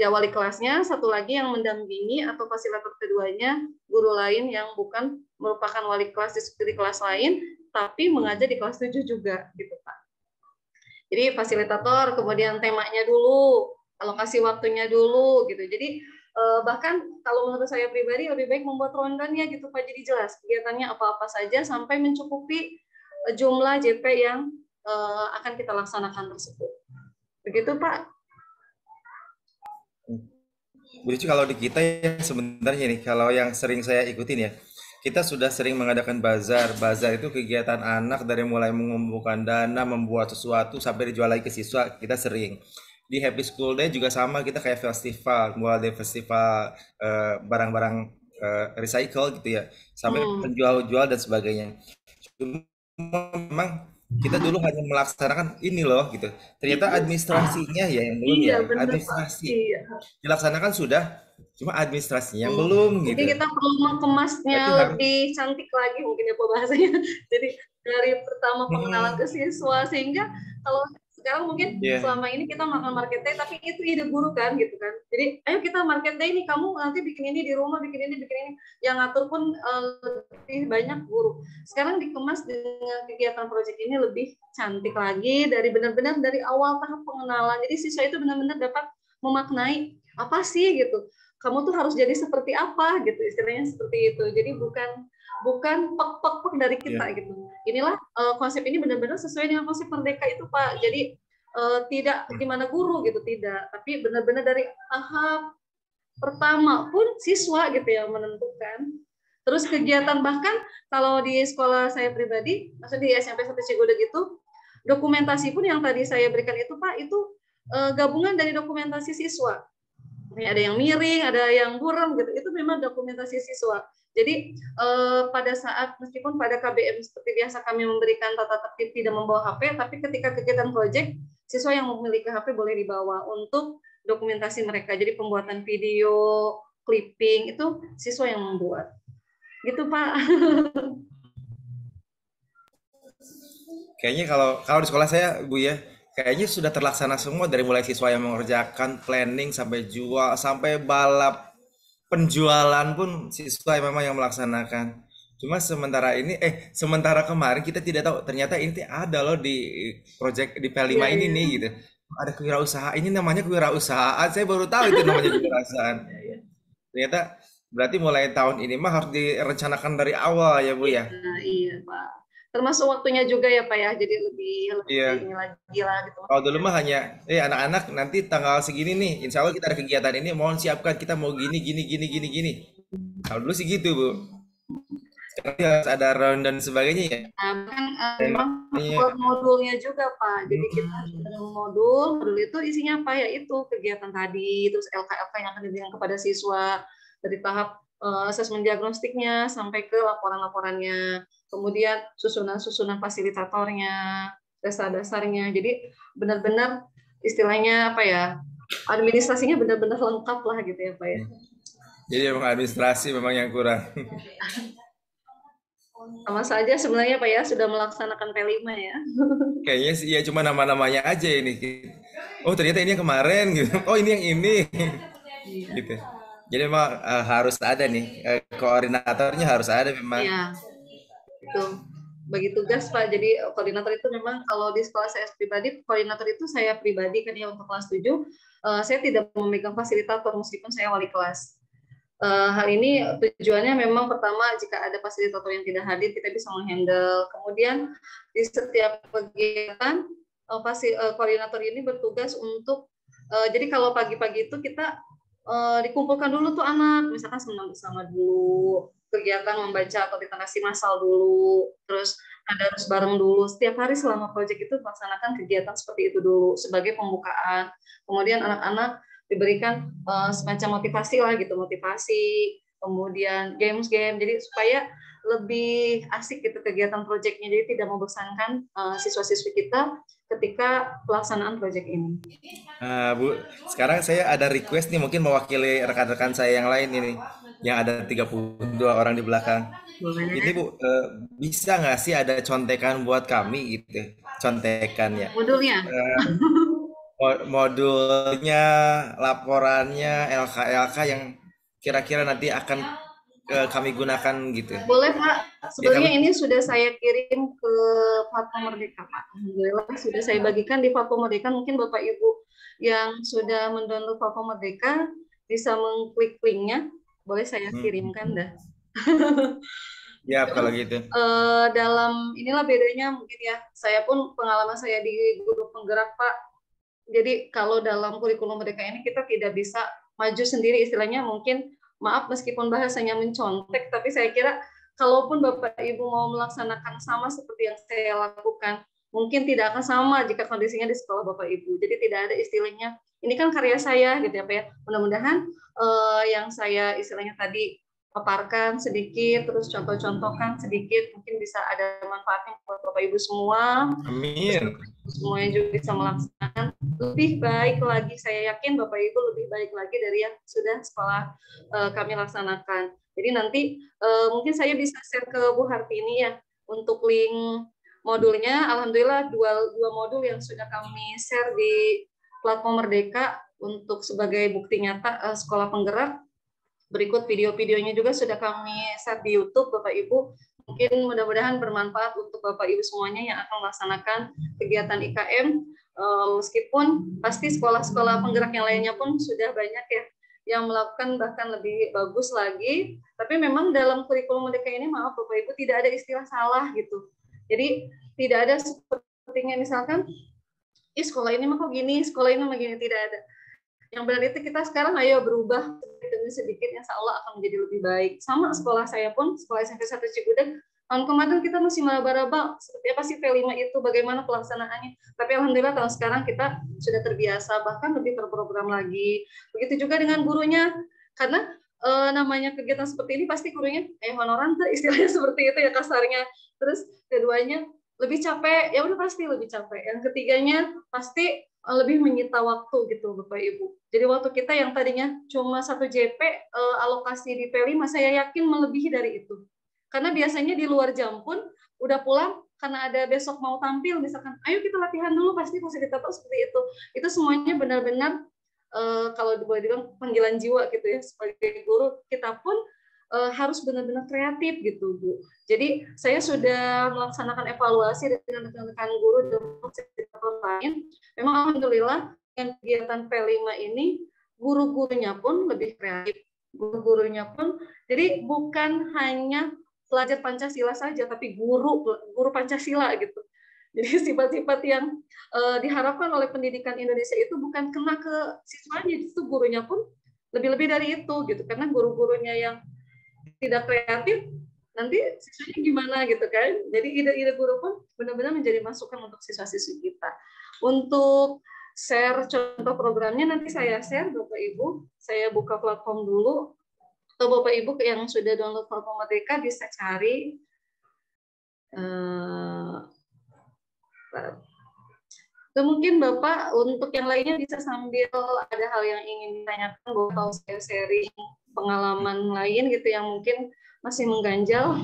ya wali kelasnya, satu lagi yang mendampingi atau fasilitator keduanya guru lain yang bukan merupakan wali kelas di kelas lain, tapi mengajar di kelas 7 juga gitu Pak. Jadi fasilitator, kemudian temanya dulu, alokasi waktunya dulu gitu. Jadi bahkan kalau menurut saya pribadi lebih baik membuat rundown-nya gitu Pak, jadi jelas kegiatannya apa-apa saja sampai mencukupi jumlah JP yang akan kita laksanakan tersebut. Begitu Pak. Bu Cici, kalau di kita ya sebenarnya nih, kalau yang sering saya ikutin ya, kita sudah sering mengadakan bazar. Bazar itu kegiatan anak dari mulai mengumpulkan dana, membuat sesuatu sampai dijual lagi ke siswa, kita sering. Di Happy School Day juga sama, kita kayak festival, mulai dari festival barang-barang recycle gitu ya, sampai penjual-jual dan sebagainya. Cuma memang kita dulu hanya melaksanakan ini loh gitu. Ternyata administrasinya ya yang belum ya. Administrasi dilaksanakan sudah, cuma administrasinya yang belum gitu. Jadi kita perlu mengemasnya lebih cantik lagi mungkin ya Pak bahasanya. Jadi dari pertama pengenalan ke siswa, sehingga kalau sekarang mungkin selama ini kita makan market day, tapi itu ide guru kan gitu kan. Jadi ayo kita market day nih, kamu nanti bikin ini di rumah, bikin ini. Yang ngatur pun lebih banyak guru. Sekarang dikemas dengan kegiatan proyek ini lebih cantik lagi, dari benar-benar dari awal tahap pengenalan. Jadi siswa itu benar-benar dapat memaknai apa sih gitu. Kamu tuh harus jadi seperti apa gitu, istilahnya seperti itu. Jadi bukan pek dari kita gitu. Inilah konsep ini benar-benar sesuai dengan konsep merdeka itu, Pak. Jadi tidak gimana guru gitu, tidak, tapi benar-benar dari tahap pertama pun siswa gitu yang menentukan. Terus kegiatan, bahkan kalau di sekolah saya pribadi, maksudnya di SMP 1 Cigude gitu, dokumentasi pun yang tadi saya berikan itu, Pak, itu gabungan dari dokumentasi siswa. Ada yang miring, ada yang buram gitu, itu memang dokumentasi siswa. Jadi pada saat, meskipun pada KBM seperti biasa kami memberikan tata tertib tidak membawa HP, tapi ketika kegiatan proyek, siswa yang memiliki HP boleh dibawa untuk dokumentasi mereka. Jadi pembuatan video, clipping, itu siswa yang membuat. Gitu, Pak. Kayaknya kalau di sekolah saya, Bu ya, kayaknya sudah terlaksana semua, dari mulai siswa yang mengerjakan planning sampai jual, sampai balap penjualan pun siswa yang memang yang melaksanakan. Cuma sementara kemarin kita tidak tahu ternyata ini ada loh di project di P5 ini nih gitu. Ada kewirausahaan, ini namanya kewirausahaan. Saya baru tahu itu namanya kewirausahaan. Ternyata berarti mulai tahun ini mah harus direncanakan dari awal ya, Bu ya. Iya, Pak. Termasuk waktunya juga ya, Pak ya. Jadi lebih ini lagi lah gitu. Kalau dulu mah hanya anak-anak nanti tanggal segini nih, insya Allah kita ada kegiatan ini, mohon siapkan, kita mau gini. Kalau dulu sih gitu, Bu. Sekarang harus ada round dan sebagainya ya. Nah, memang buat modulnya juga, Pak. Jadi kita ada modul itu isinya apa ya, itu kegiatan tadi, terus LK yang akan diberikan kepada siswa dari tahap asesmen diagnostiknya sampai ke laporan-laporannya, kemudian susunan fasilitatornya, dasar-dasarnya. Jadi benar-benar istilahnya apa ya, administrasinya benar-benar lengkap lah gitu ya, Pak ya. Jadi memang administrasi memang yang kurang. Sama saja sebenarnya, Pak ya, sudah melaksanakan P5 ya. Kayaknya sih ya cuma nama-namanya aja ini. Oh ternyata ini yang kemarin gitu. Oh ini yang ini. Gitu. Jadi memang harus ada nih koordinatornya, harus ada memang. Iya. Itu bagi tugas, Pak. Jadi koordinator itu memang kalau di sekolah saya pribadi, koordinator itu saya pribadi kan ya untuk kelas 7. Saya tidak memegang fasilitator meskipun saya wali kelas. Hal ini tujuannya memang pertama, jika ada fasilitator yang tidak hadir, kita bisa menghandle. Kemudian di setiap kegiatan koordinator ini bertugas untuk jadi kalau pagi-pagi itu kita dikumpulkan dulu tuh anak, misalkan senam bersama dulu, kegiatan membaca atau literasi massal dulu, terus tadarus bareng dulu. Setiap hari selama proyek itu melaksanakan kegiatan seperti itu dulu sebagai pembukaan. Kemudian anak-anak diberikan semacam motivasi lah gitu, motivasi, kemudian games, jadi supaya lebih asik gitu kegiatan proyeknya, jadi tidak membosankan siswa-siswi kita ketika pelaksanaan proyek ini. Bu, sekarang saya ada request nih, mungkin mewakili rekan-rekan saya yang lain ini, yang ada 32 orang di belakang. Ini Bu, bisa nggak sih ada contekan buat kami gitu, contekan ya? Modulnya? Modulnya, laporannya, LK yang kira-kira nanti akan kami gunakan gitu. Boleh, Pak. Sebenarnya ini sudah saya kirim ke Platform Merdeka, Pak. Alhamdulillah sudah saya bagikan di Platform Merdeka. Mungkin Bapak Ibu yang sudah mendownload Platform Merdeka bisa mengklik linknya. Boleh saya kirimkan dah. Ya, kalau gitu. Dalam inilah bedanya mungkin ya. Saya pun pengalaman saya di guru penggerak, Pak. Jadi kalau dalam kurikulum Merdeka ini kita tidak bisa maju sendiri, istilahnya mungkin, maaf meskipun bahasanya mencontek, tapi saya kira kalaupun Bapak Ibu mau melaksanakan sama seperti yang saya lakukan, mungkin tidak akan sama jika kondisinya di sekolah Bapak Ibu. Jadi tidak ada istilahnya, ini kan karya saya gitu ya, Pak ya. Mudah-mudahan yang saya istilahnya tadi paparkan sedikit, terus contoh-contohkan sedikit, mungkin bisa ada manfaatnya buat Bapak Ibu semua. Amin. Semuanya juga bisa melaksanakan lebih baik lagi. Saya yakin Bapak Ibu lebih baik lagi dari yang sudah sekolah kami laksanakan. Jadi nanti mungkin saya bisa share ke Bu Hartini ya untuk link modulnya. Alhamdulillah dua modul yang sudah kami share di Platform Merdeka untuk sebagai bukti nyata sekolah penggerak. Berikut video-videonya juga sudah kami share di YouTube, Bapak Ibu mungkin mudah-mudahan bermanfaat untuk Bapak Ibu semuanya yang akan melaksanakan kegiatan IKM. Meskipun pasti sekolah-sekolah penggerak yang lainnya pun sudah banyak ya yang melakukan bahkan lebih bagus lagi. Tapi memang dalam kurikulum Merdeka ini, maaf Bapak Ibu, tidak ada istilah salah gitu. Jadi tidak ada sepertinya misalkan, sekolah ini mah kok gini, sekolah ini mah gini, tidak ada. Yang berarti kita sekarang ayo berubah demi sedikit, insya Allah akan menjadi lebih baik. Sama sekolah saya pun, sekolah SMP 1 Cigudeg, tahun kemarin kita masih meraba-raba seperti apa sih P5 itu, bagaimana pelaksanaannya. Tapi alhamdulillah tahun sekarang kita sudah terbiasa, bahkan lebih terprogram lagi. Begitu juga dengan gurunya, karena namanya kegiatan seperti ini pasti gurunya honoran tuh, istilahnya seperti itu ya kasarnya. Terus keduanya lebih capek, ya udah pasti lebih capek. Yang ketiganya pasti lebih menyita waktu gitu Bapak Ibu. Jadi waktu kita yang tadinya cuma 1 JP alokasi di P5, saya yakin melebihi dari itu. Karena biasanya di luar jam pun udah pulang karena ada besok mau tampil, misalkan ayo kita latihan dulu, pasti kita tahu seperti itu. Itu semuanya benar-benar kalau boleh dibilang panggilan jiwa gitu ya, sebagai guru kita pun harus benar-benar kreatif gitu Bu. Jadi saya sudah melaksanakan evaluasi dengan rekan-rekan guru dan sektor lain. Memang alhamdulillah dengan kegiatan P5 ini guru-gurunya pun lebih kreatif. Guru-gurunya pun jadi bukan hanya pelajar Pancasila saja, tapi guru Pancasila gitu. Jadi sifat-sifat yang diharapkan oleh pendidikan Indonesia itu bukan kena ke siswanya, itu gurunya pun lebih-lebih dari itu gitu. Karena guru-gurunya yang tidak kreatif, nanti siswanya gimana gitu kan. Jadi ide-ide guru pun benar-benar menjadi masukan untuk siswa-siswi kita. Untuk share contoh programnya nanti saya share Bapak Ibu, saya buka platform dulu. Atau Bapak Ibu yang sudah download platform Merdeka bisa cari. Dan mungkin Bapak untuk yang lainnya bisa sambil ada hal yang ingin ditanyakan, Bapak saya sharing pengalaman lain gitu yang mungkin masih mengganjal.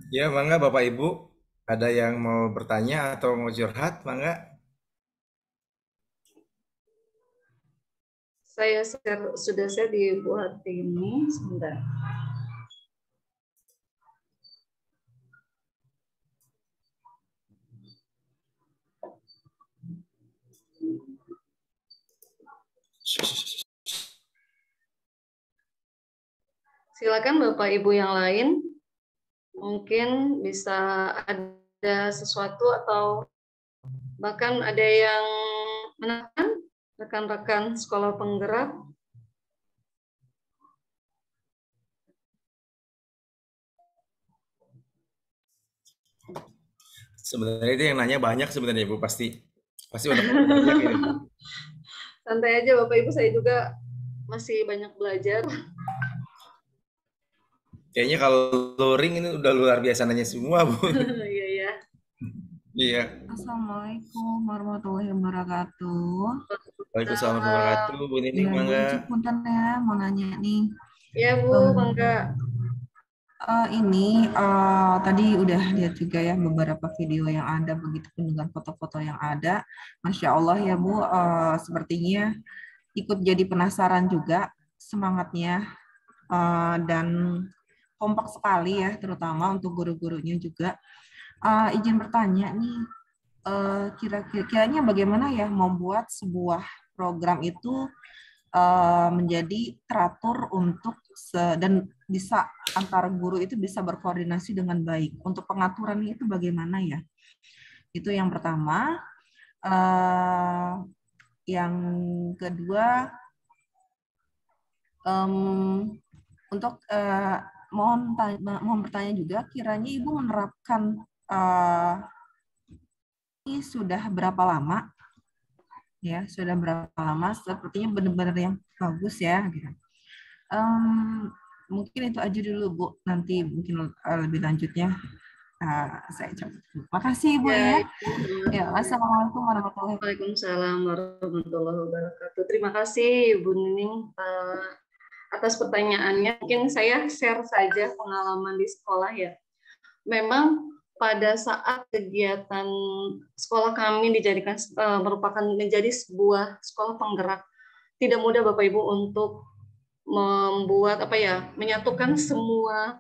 Ya, mangga Bapak Ibu, ada yang mau bertanya atau mau curhat, mangga. Saya sudah saya dibuat ini sebentar. Silakan Bapak Ibu yang lain, mungkin bisa ada sesuatu atau bahkan ada yang menekan rekan-rekan sekolah penggerak. Sebenarnya itu yang nanya banyak sebenarnya Ibu, pasti udah banyak ini. Santai aja Bapak Ibu, saya juga masih banyak belajar. Kayaknya kalau luring ini udah luar biasa nanya semua Bu. Iya ya. Iya. Assalamualaikum warahmatullahi wabarakatuh. Waalaikumsalam warahmatullahi wabarakatuh. Bu Nining, mangga. Punten ya, mau nanya nih. Ya Bu, mangga. Ini tadi udah lihat juga ya beberapa video yang ada, begitu pun dengan foto-foto yang ada. Masya Allah ya Bu, sepertinya ikut jadi penasaran juga semangatnya dan kompak sekali ya, terutama untuk guru-gurunya juga. Izin bertanya nih, kira-kiranya bagaimana ya membuat sebuah program itu menjadi teratur untuk dan bisa antara guru itu bisa berkoordinasi dengan baik. Untuk pengaturannya itu bagaimana ya? Itu yang pertama. Yang kedua, untuk mohon bertanya juga, kiranya Ibu menerapkan ini sudah berapa lama? Ya, sudah berapa lama? Sepertinya benar-benar yang bagus ya. Gitu. Mungkin itu aja dulu Bu. Nanti mungkin lebih lanjutnya saya coba. Makasih Ibu ya. Ya, Assalamualaikum warahmatullahi wabarakatuh. Waalaikumsalam warahmatullahi wabarakatuh. Terima kasih Bu Nining atas pertanyaannya. Mungkin saya share saja pengalaman di sekolah ya. Memang pada saat kegiatan sekolah kami dijadikan merupakan menjadi sebuah sekolah penggerak, tidak mudah Bapak Ibu untuk membuat menyatukan semua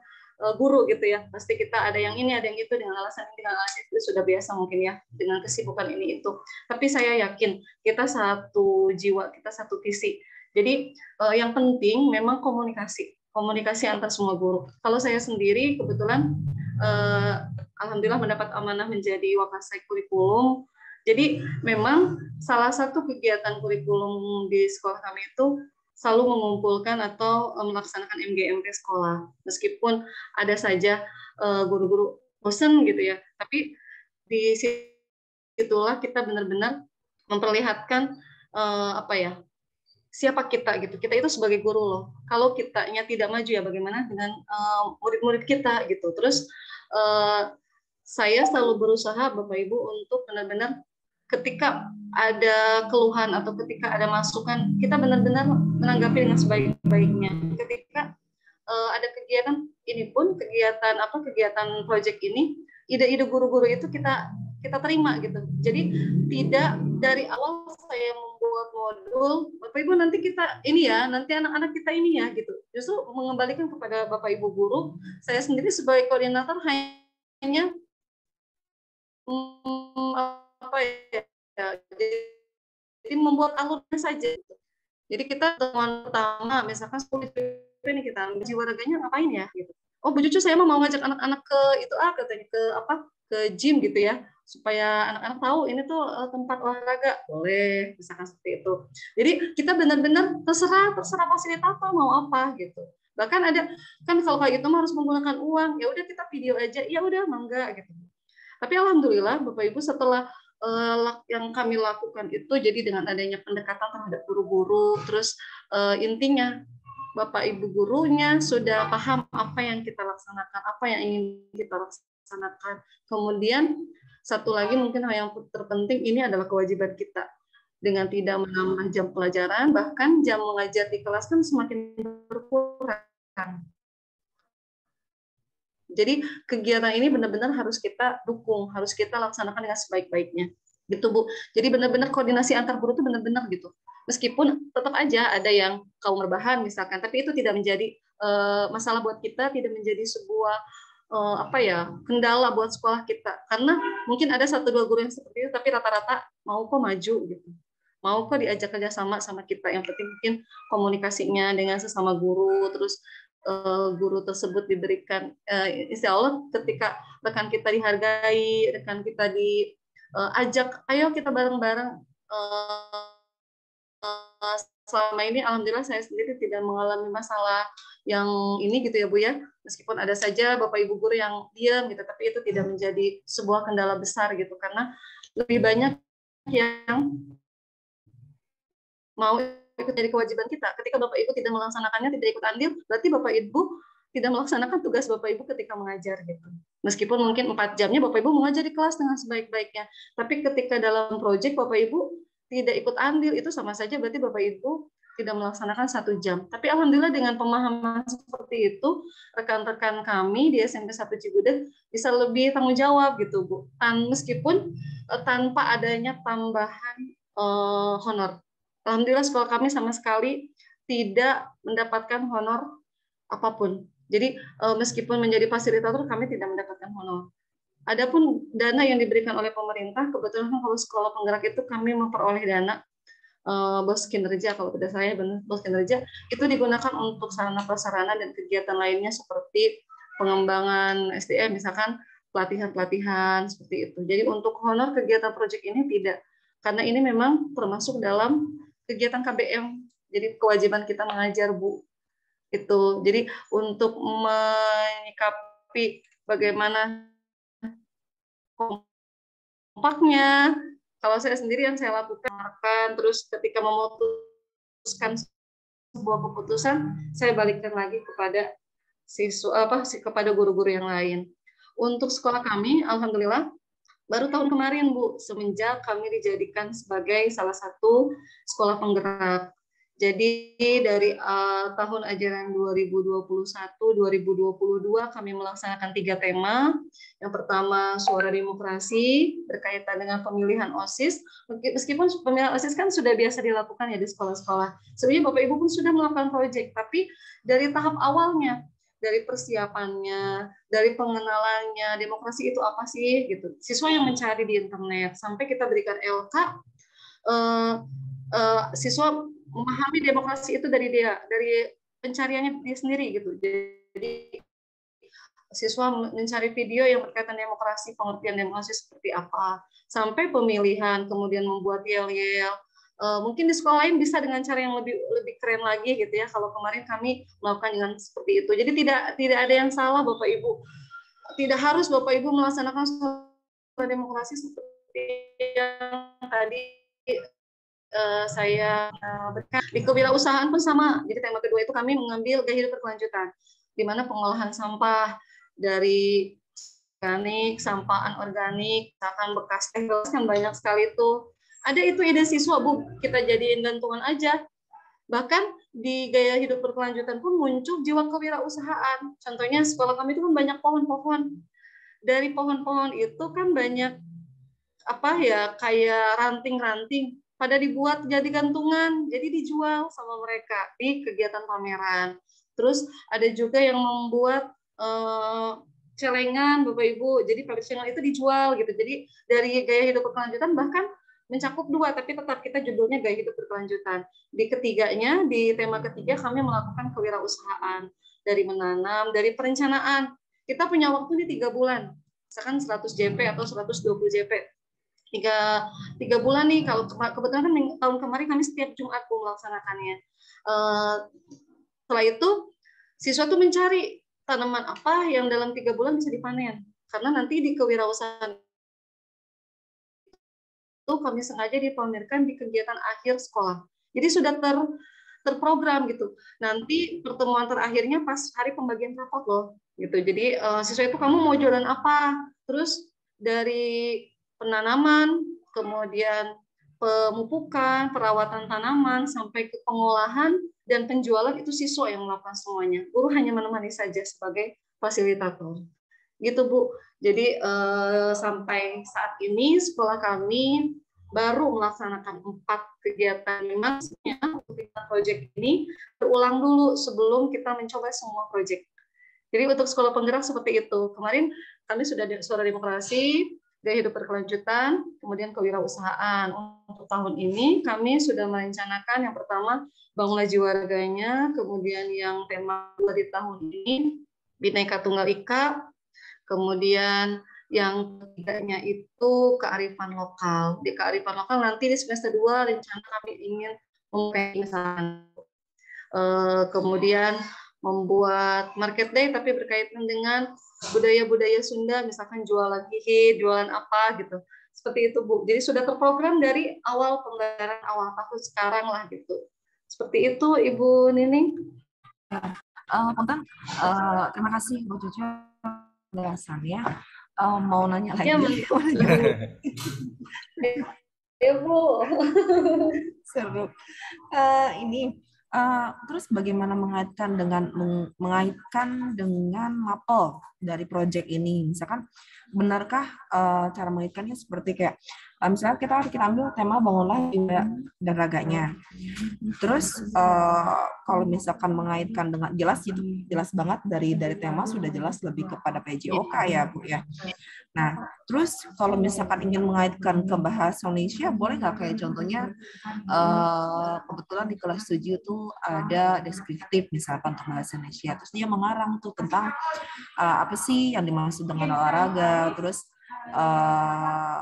guru gitu ya. Pasti kita ada yang ini, ada yang itu, dengan alasan ini, dengan alasan itu sudah biasa mungkin ya, dengan kesibukan ini itu. Tapi saya yakin kita satu jiwa, kita satu visi. Jadi yang penting memang komunikasi antar semua guru. Kalau saya sendiri kebetulan alhamdulillah mendapat amanah menjadi wakasek kurikulum. Jadi memang salah satu kegiatan kurikulum di sekolah kami itu selalu mengumpulkan atau melaksanakan MGMP sekolah. Meskipun ada saja guru-guru bosan gitu ya, tapi di situlah kita benar-benar memperlihatkan siapa kita gitu. Kita itu sebagai guru loh. Kalau kitanya tidak maju ya bagaimana dengan murid-murid kita gitu. Terus saya selalu berusaha Bapak Ibu untuk benar-benar ketika ada keluhan atau ketika ada masukan, kita benar-benar menanggapi dengan sebaik-baiknya. Ketika ada kegiatan ini pun, kegiatan proyek ini, ide-ide guru-guru itu kita terima gitu. Jadi tidak dari awal saya membuat modul, Bapak Ibu nanti kita ini ya, nanti anak-anak kita ini ya gitu. Justru mengembalikan kepada Bapak Ibu guru, saya sendiri sebagai koordinator hanya jadi membuat alurnya saja. Jadi kita temuan pertama, misalkan 10 ini kita jiwa raganya ngapain ya gitu. Oh Bu Cucu saya mau ngajak anak-anak ke itu katanya ke gym gitu ya, supaya anak-anak tahu ini tuh tempat olahraga, boleh misalkan seperti itu. Jadi kita benar-benar terserah fasilitator mau apa gitu. Bahkan ada kan kalau kayak gitu harus menggunakan uang, ya udah kita video aja, ya udah mangga gitu. Tapi alhamdulillah Bapak Ibu setelah yang kami lakukan itu, jadi dengan adanya pendekatan terhadap guru-guru, terus intinya Bapak Ibu gurunya sudah paham apa yang kita laksanakan, apa yang ingin kita laksanakan. Kemudian satu lagi mungkin hal yang terpenting ini adalah kewajiban kita dengan tidak menambah jam pelajaran, bahkan jam mengajar di kelas kan semakin berkurang. Jadi kegiatan ini benar-benar harus kita dukung, harus kita laksanakan dengan sebaik-baiknya, gitu Bu. Jadi benar-benar koordinasi antar guru itu benar-benar gitu. Meskipun tetap aja ada yang kaum rebahan misalkan, tapi itu tidak menjadi masalah buat kita, tidak menjadi sebuah kendala buat sekolah kita. Karena mungkin ada 1-2 guru yang seperti itu, tapi rata-rata mau kok maju gitu. Mau kok diajak kerjasama sama kita. Yang penting mungkin komunikasinya dengan sesama guru, terus guru tersebut diberikan insya Allah ketika rekan kita dihargai, rekan kita diajak, ayo kita bareng-bareng. Selama ini alhamdulillah saya sendiri tidak mengalami masalah yang ini gitu ya Bu ya, meskipun ada saja Bapak Ibu guru yang diam gitu, tapi itu tidak menjadi sebuah kendala besar gitu, karena lebih banyak yang mau ikut dari kewajiban kita. Ketika Bapak Ibu tidak melaksanakannya, tidak ikut andil, berarti Bapak Ibu tidak melaksanakan tugas Bapak Ibu ketika mengajar gitu. Meskipun mungkin 4 jamnya Bapak Ibu mengajar di kelas dengan sebaik-baiknya, tapi ketika dalam proyek Bapak Ibu tidak ikut andil, itu sama saja berarti Bapak Ibu tidak melaksanakan 1 jam. Tapi alhamdulillah dengan pemahaman seperti itu, rekan-rekan kami di SMP 1 Cigudeg bisa lebih tanggung jawab gitu Bu. Meskipun tanpa adanya tambahan honor. Alhamdulillah sekolah kami sama sekali tidak mendapatkan honor apapun. Jadi meskipun menjadi fasilitator kami tidak mendapatkan honor. Adapun dana yang diberikan oleh pemerintah, kebetulan kalau sekolah penggerak itu kami memperoleh dana bos kinerja, kalau tidak saya benar bos kinerja, itu digunakan untuk sarana prasarana dan kegiatan lainnya seperti pengembangan SDM, misalkan pelatihan-pelatihan seperti itu. Jadi untuk honor kegiatan proyek ini tidak, karena ini memang termasuk dalam kegiatan KBM, jadi kewajiban kita mengajar Bu. Itu. Jadi untuk menyikapi bagaimana kompaknya, kalau saya sendiri yang saya lakukan, terus ketika memutuskan sebuah keputusan, saya balikkan lagi kepada kepada guru-guru yang lain. Untuk sekolah kami, alhamdulillah baru tahun kemarin Bu, semenjak kami dijadikan sebagai salah satu sekolah penggerak. Jadi dari tahun ajaran 2021-2022 kami melaksanakan 3 tema. Yang pertama suara demokrasi berkaitan dengan pemilihan OSIS. Meskipun pemilihan OSIS kan sudah biasa dilakukan ya di sekolah-sekolah. Sebenarnya Bapak Ibu pun sudah melakukan proyek, tapi dari tahap awalnya dari persiapannya, dari pengenalannya, demokrasi itu apa sih gitu. Siswa yang mencari di internet sampai kita berikan LK, siswa memahami demokrasi itu dari pencariannya dia sendiri gitu. Jadi siswa mencari video yang berkaitan demokrasi, pengertian demokrasi seperti apa, sampai pemilihan, kemudian membuat yel-yel. Mungkin di sekolah lain bisa dengan cara yang lebih keren lagi gitu ya. Kalau kemarin kami melakukan dengan seperti itu. Jadi tidak ada yang salah Bapak Ibu. Tidak harus Bapak Ibu melaksanakan demokrasi seperti yang tadi saya berikan. Di kewirausahaan pun sama. Jadi tema kedua itu kami mengambil gaya hidup berkelanjutan, di mana pengolahan sampah dari organik, sampah anorganik, misalkan bekas teh kan banyak sekali itu. Ada itu ide siswa, Bu, kita jadiin gantungan aja. Bahkan di gaya hidup berkelanjutan pun muncul jiwa kewirausahaan. Contohnya sekolah kami itu kan banyak pohon-pohon. Dari pohon-pohon itu kan banyak kayak ranting-ranting pada dibuat jadi gantungan, jadi dijual sama mereka di kegiatan pameran. Terus ada juga yang membuat celengan, Bapak Ibu. Jadi pabrik celengan itu dijual gitu. Jadi dari gaya hidup berkelanjutan bahkan mencakup dua, tapi tetap kita judulnya gaya hidup berkelanjutan. Di ketiganya, di tema ketiga kami melakukan kewirausahaan, dari menanam, dari perencanaan. Kita punya waktu di 3 bulan, misalkan 100 JP atau 120 JP. 3 bulan nih, kalau kebetulan kan tahun kemarin kami setiap Jumat melaksanakannya. Setelah itu, siswa tuh mencari tanaman apa yang dalam 3 bulan bisa dipanen. Karena nanti di kewirausahaan itu kami sengaja dipamerkan di kegiatan akhir sekolah. Jadi sudah terprogram gitu. Nanti pertemuan terakhirnya pas hari pembagian rapot loh, gitu. Jadi siswa itu kamu mau jualan apa? Terus dari penanaman, kemudian pemupukan, perawatan tanaman, sampai ke pengolahan dan penjualan itu siswa yang melakukan semuanya. Guru hanya menemani saja sebagai fasilitator. Gitu Bu. Jadi sampai saat ini sekolah kami baru melaksanakan 4 kegiatan. Memang untuk proyek ini berulang dulu sebelum kita mencoba semua proyek. Jadi untuk sekolah penggerak seperti itu. Kemarin kami sudah suara demokrasi, gaya hidup berkelanjutan, kemudian kewirausahaan. Untuk tahun ini kami sudah merencanakan yang pertama bangunlah jiwa raganya, kemudian yang tema di tahun ini Bhinneka Tunggal Ika. Kemudian yang ketiganya itu kearifan lokal. Di kearifan lokal nanti di semester 2 rencana kami ingin memperingatan. Kemudian membuat market day tapi berkaitan dengan budaya-budaya Sunda, misalkan jualan hihi, jualan apa gitu. Seperti itu Bu. Jadi sudah terprogram dari awal pembelajaran awal tahun sekarang lah gitu. Seperti itu Ibu Nining. Punten, terima kasih Bu Cucu penjelasannya. Mau nanya lagi. Ya Bu. Seru. Ini terus bagaimana mengaitkan dengan mapel dari proyek ini? Misalkan benarkah cara mengaitkannya seperti kayak misalnya kita ambil tema bangunlah jiwa dan raganya. Terus kalau misalkan mengaitkan dengan jelas banget dari tema sudah jelas lebih kepada PJOK ya Bu ya. Nah, terus kalau misalkan ingin mengaitkan ke bahasa Indonesia, boleh nggak kayak contohnya kebetulan di kelas 7 tuh ada deskriptif misalkan untuk bahasa Indonesia, terus dia mengarang tuh tentang apa sih yang dimaksud dengan olahraga, terus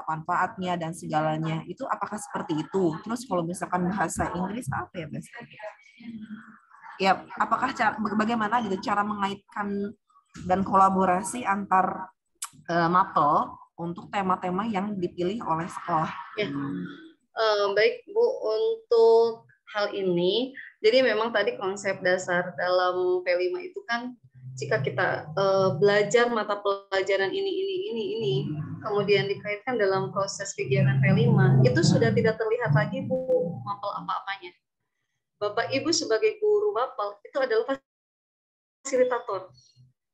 manfaatnya dan segalanya. Itu apakah seperti itu? Terus kalau misalkan bahasa Inggris apa ya bahasa Inggris? Ya, apakah bagaimana gitu cara mengaitkan dan kolaborasi antar mapel untuk tema-tema yang dipilih oleh sekolah. Ya. Baik Bu, untuk hal ini, jadi memang tadi konsep dasar dalam P5 itu kan jika kita belajar mata pelajaran ini, kemudian dikaitkan dalam proses kegiatan P5, itu sudah tidak terlihat lagi Bu mapel apa-apanya. Bapak Ibu sebagai guru mapel itu adalah fasilitator.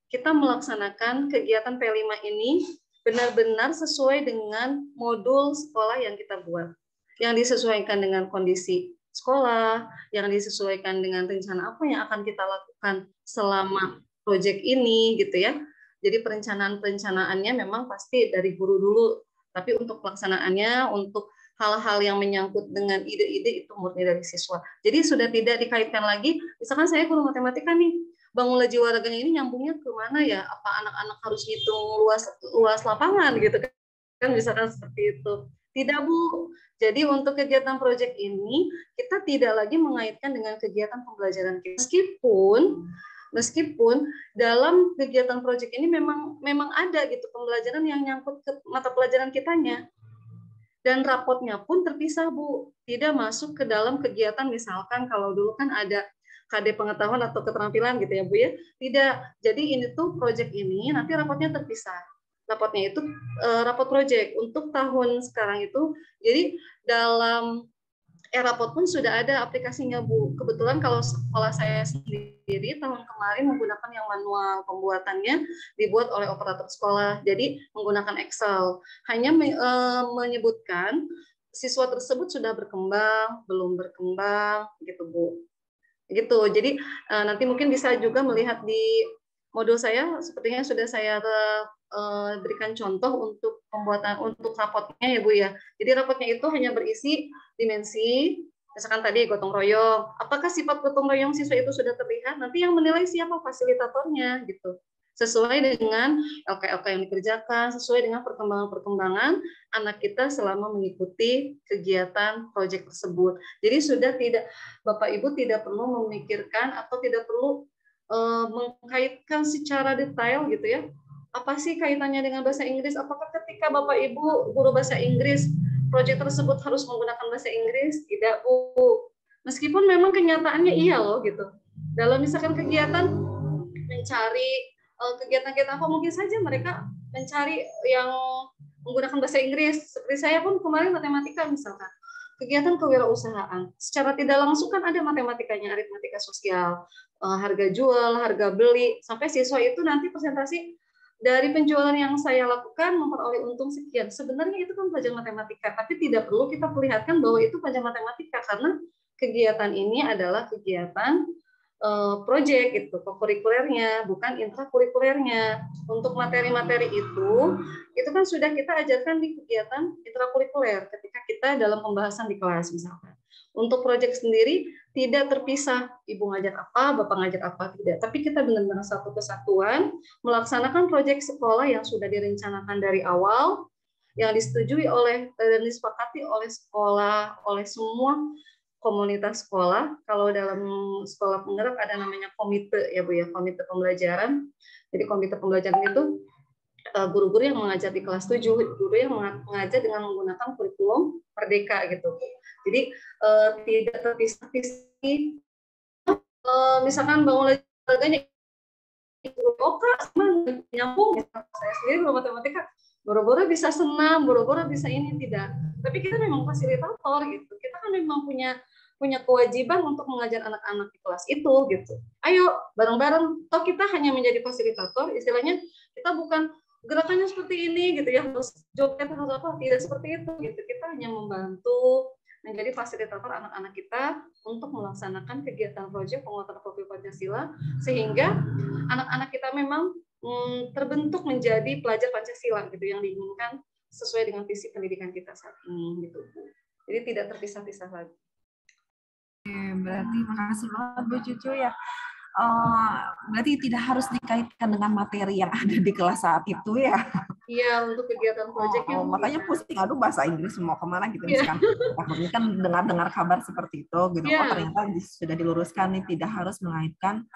Kita melaksanakan kegiatan P5 ini benar-benar sesuai dengan modul sekolah yang kita buat. Yang disesuaikan dengan kondisi sekolah, yang disesuaikan dengan rencana apa yang akan kita lakukan selama proyek ini gitu ya. Jadi perencanaannya memang pasti dari guru dulu, tapi untuk pelaksanaannya, untuk hal-hal yang menyangkut dengan ide-ide itu murni dari siswa. Jadi sudah tidak dikaitkan lagi, misalkan saya guru matematika nih, bangunlah jiwa raganya ini nyambungnya ke mana ya? Apa anak-anak harus hitung luas lapangan gitu kan, misalkan seperti itu. Tidak, Bu. Jadi untuk kegiatan proyek ini kita tidak lagi mengaitkan dengan kegiatan pembelajaran kita. Meskipun dalam kegiatan proyek ini memang ada gitu pembelajaran yang nyangkut ke mata pelajaran kitanya. Dan rapotnya pun terpisah, Bu. Tidak masuk ke dalam kegiatan, misalkan kalau dulu kan ada KD pengetahuan atau keterampilan gitu ya, Bu ya. Tidak. Jadi ini tuh proyek ini nanti rapotnya terpisah. Rapotnya itu rapot proyek untuk tahun sekarang itu. Jadi dalam rapot pun sudah ada aplikasinya, Bu. Kebetulan kalau sekolah saya sendiri tahun kemarin menggunakan yang manual pembuatannya dibuat oleh operator sekolah. Jadi menggunakan Excel. Hanya menyebutkan siswa tersebut sudah berkembang, belum berkembang, gitu, Bu. Gitu. Jadi nanti mungkin bisa juga melihat di modul saya, sepertinya sudah saya berikan contoh untuk pembuatan untuk rapotnya ya, Bu ya. Jadi rapotnya itu hanya berisi dimensi, misalkan tadi gotong royong. Apakah sifat gotong royong siswa itu sudah terlihat? Nanti yang menilai siapa fasilitatornya gitu. Sesuai dengan LK-LK yang dikerjakan, sesuai dengan perkembangan anak kita selama mengikuti kegiatan proyek tersebut. Jadi sudah tidak, Bapak Ibu tidak perlu memikirkan atau tidak perlu mengkaitkan secara detail gitu ya. Apa sih kaitannya dengan bahasa Inggris? Apakah ketika Bapak Ibu guru bahasa Inggris, proyek tersebut harus menggunakan bahasa Inggris? Tidak, Bu. Meskipun memang kenyataannya iya loh gitu. Dalam misalkan kegiatan mencari kegiatan-kegiatan apa, mungkin saja mereka mencari yang menggunakan bahasa Inggris. Seperti saya pun kemarin matematika misalkan. Kegiatan kewirausahaan. Secara tidak langsung kan ada matematikanya, aritmatika sosial, harga jual, harga beli, sampai siswa itu nanti presentasi dari penjualan yang saya lakukan memperoleh untung sekian. Sebenarnya itu kan pelajaran matematika, tapi tidak perlu kita perlihatkan bahwa itu pelajaran matematika karena kegiatan ini adalah kegiatan proyek gitu, kokurikulernya, bukan intrakurikulernya. Untuk materi-materi itu kan sudah kita ajarkan di kegiatan intrakurikuler ketika kita dalam pembahasan di kelas misalkan. Untuk proyek sendiri tidak terpisah, Ibu ngajar apa, Bapak ngajar apa, tidak. Tapi kita benar-benar satu kesatuan melaksanakan proyek sekolah yang sudah direncanakan dari awal, yang disetujui oleh dan disepakati oleh sekolah, oleh semua komunitas sekolah. Kalau dalam sekolah penggerak ada namanya komite ya, Bu ya, komite pembelajaran. Jadi komite pembelajaran itu guru-guru yang mengajar di kelas 7, guru yang mengajar dengan menggunakan kurikulum Merdeka gitu. Jadi tidak terpisah-pisah. Misalkan bangun lagi nyambung. Saya sendiri guru matematika, boro-boro bisa senam, boro-boro bisa ini, tidak. Tapi kita memang fasilitator gitu. Kita kan memang punya kewajiban untuk mengajar anak-anak di kelas itu gitu. Ayo bareng-bareng. Toh kita hanya menjadi fasilitator, istilahnya kita bukan gerakannya seperti ini gitu ya, harus joget harus apa, tidak seperti itu gitu. Kita hanya membantu menjadi fasilitator anak-anak kita untuk melaksanakan kegiatan proyek penguatan profil Pancasila sehingga anak-anak kita memang terbentuk menjadi pelajar Pancasila gitu yang diinginkan sesuai dengan visi pendidikan kita saat ini gitu. Jadi tidak terpisah-pisah lagi. Berarti makasih banget Bu Cucu ya. Berarti tidak harus dikaitkan dengan materi yang ada di kelas saat itu ya. Iya, untuk kegiatan proyeknya. Makanya pusing, aduh bahasa Inggris mau kemana gitu. Misalkan ini kan dengar kabar seperti itu gitu. Oh ternyata sudah diluruskan nih, tidak harus mengaitkan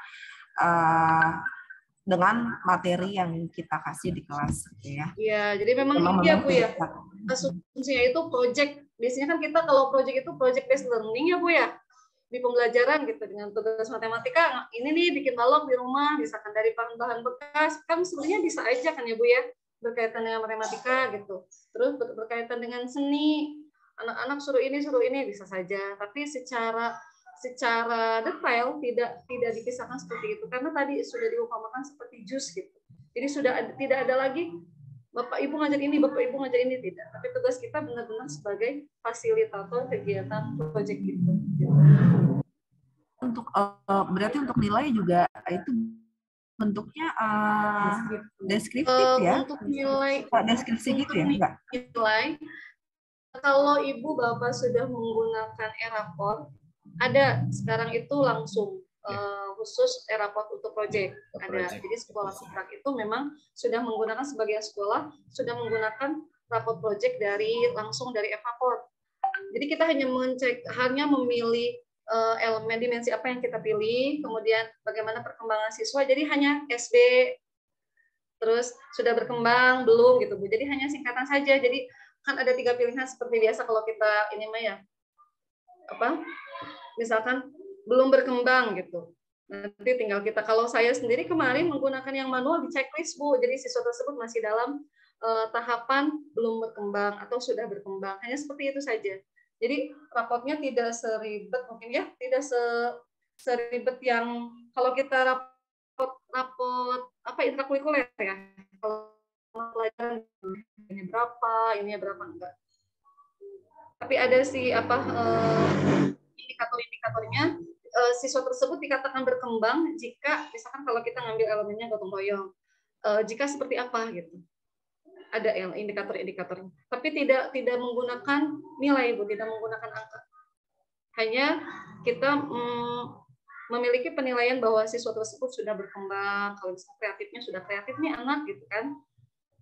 dengan materi yang kita kasih di kelas gitu ya. Iya, jadi memang iya Bu ya. Asumsinya itu proyek. Biasanya kan kita kalau proyek itu project based learning ya Bu ya. Di pembelajaran gitu dengan tugas matematika ini nih bikin balok di rumah misalkan dari bahan-bahan bekas kan sebenarnya bisa aja kan ya Bu ya berkaitan dengan matematika gitu. Terus berkaitan dengan seni anak-anak suruh ini bisa saja, tapi secara detail tidak dipisahkan seperti itu karena tadi sudah diumpamakan seperti jus gitu. Jadi sudah tidak ada lagi Bapak Ibu ngajar ini, Bapak Ibu ngajar ini, tidak. Tapi tugas kita benar-benar sebagai fasilitator kegiatan proyek itu. Untuk berarti untuk nilai juga itu bentuknya deskriptif ya? Untuk nilai, deskripsi gitu ya? Enggak? Nilai, kalau Ibu Bapak sudah menggunakan e-raport, ada sekarang itu langsung khusus e-raport untuk proyek ada. Jadi sekolah Suprak itu memang sudah menggunakan, sebagian sekolah sudah menggunakan raport proyek langsung dari e-raport. Jadi kita hanya memilih elemen dimensi apa yang kita pilih, kemudian bagaimana perkembangan siswa. Jadi hanya SD, terus sudah berkembang belum gitu Bu. Jadi hanya singkatan saja. Jadi kan ada 3 pilihan seperti biasa kalau kita ini mah ya, misalkan belum berkembang gitu. Nanti tinggal kita, kalau saya sendiri kemarin menggunakan yang manual di checklist Bu. Jadi siswa tersebut masih dalam tahapan belum berkembang atau sudah berkembang. Hanya seperti itu saja. Jadi raportnya tidak seribet mungkin ya, tidak seribet yang kalau kita raport intrakurikuler ya. Kalau pelajaran ini berapa enggak. Tapi ada indikator-indikatornya. Siswa tersebut dikatakan berkembang jika misalkan kalau kita ngambil elemennya gotong royong, jika seperti apa gitu. Ada indikator-indikatornya. Tapi tidak menggunakan nilai Bu, tidak menggunakan angka. Hanya kita memiliki penilaian bahwa siswa tersebut sudah berkembang, kalau misalnya kreatifnya sudah kreatif nih anak gitu kan.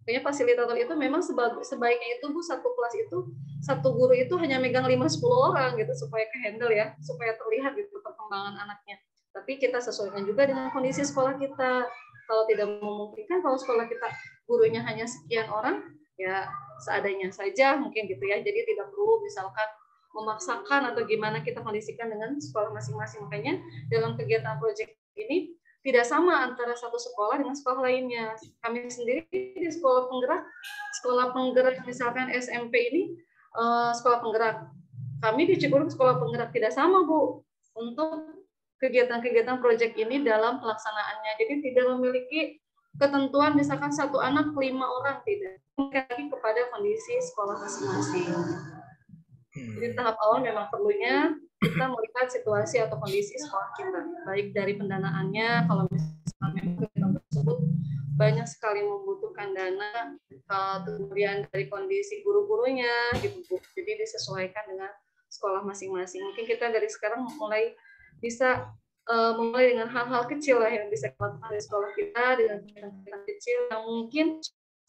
Kayaknya fasilitator itu memang sebaiknya itu Bu, satu kelas itu, satu guru itu hanya megang 5-10 orang gitu supaya ke-handle ya, supaya terlihat gitu perkembangan anaknya. Tapi kita sesuaikan juga dengan kondisi sekolah kita. Kalau tidak memungkinkan, kalau sekolah kita gurunya hanya sekian orang, ya seadanya saja mungkin gitu ya. Jadi tidak perlu misalkan memaksakan atau gimana, kita kondisikan dengan sekolah masing-masing. Makanya dalam kegiatan proyek ini tidak sama antara satu sekolah dengan sekolah lainnya. Kami sendiri di sekolah penggerak misalkan SMP ini sekolah penggerak. Kami di Cikurug sekolah penggerak, tidak sama Bu untuk kegiatan-kegiatan proyek ini dalam pelaksanaannya. Jadi tidak memiliki ketentuan misalkan satu anak 5 orang, tidak. Lagi kepada kondisi sekolah masing-masing. Jadi tahap awal memang perlunya kita melihat situasi atau kondisi sekolah kita, baik dari pendanaannya, kalau misalnya kegiatan tersebut banyak sekali membutuhkan dana, kemudian dari kondisi guru-gurunya gitu Bu. Jadi disesuaikan dengan sekolah masing-masing. Mungkin kita dari sekarang bisa mulai dengan hal-hal kecil lah yang bisa kita lakukan di sekolah kita, dengan kegiatan kecil yang mungkin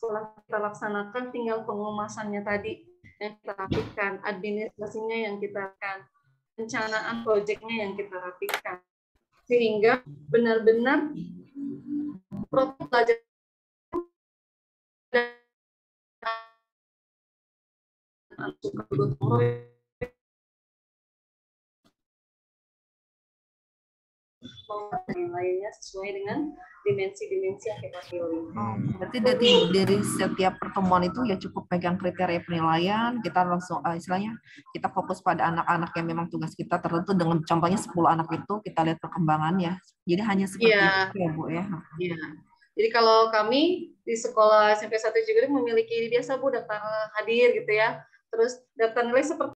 sekolah kita laksanakan, tinggal pengumasannya tadi yang kita rapikan, administrasinya yang kita lakukan, rencanaan proyeknya yang kita rapikan, sehingga benar-benar proses belajar lainnya sesuai dengan dimensi-dimensi yang kita pilih. Berarti dari setiap pertemuan itu ya cukup pegang kriteria penilaian, kita langsung istilahnya kita fokus pada anak-anak yang memang tugas kita tertentu, dengan contohnya 10 anak itu kita lihat perkembangannya. Jadi hanya seperti itu ya Bu ya. Iya. Jadi kalau kami di sekolah SMP 1 Cikurug memiliki biasa Bu daftar hadir gitu ya. Terus daftar nilai seperti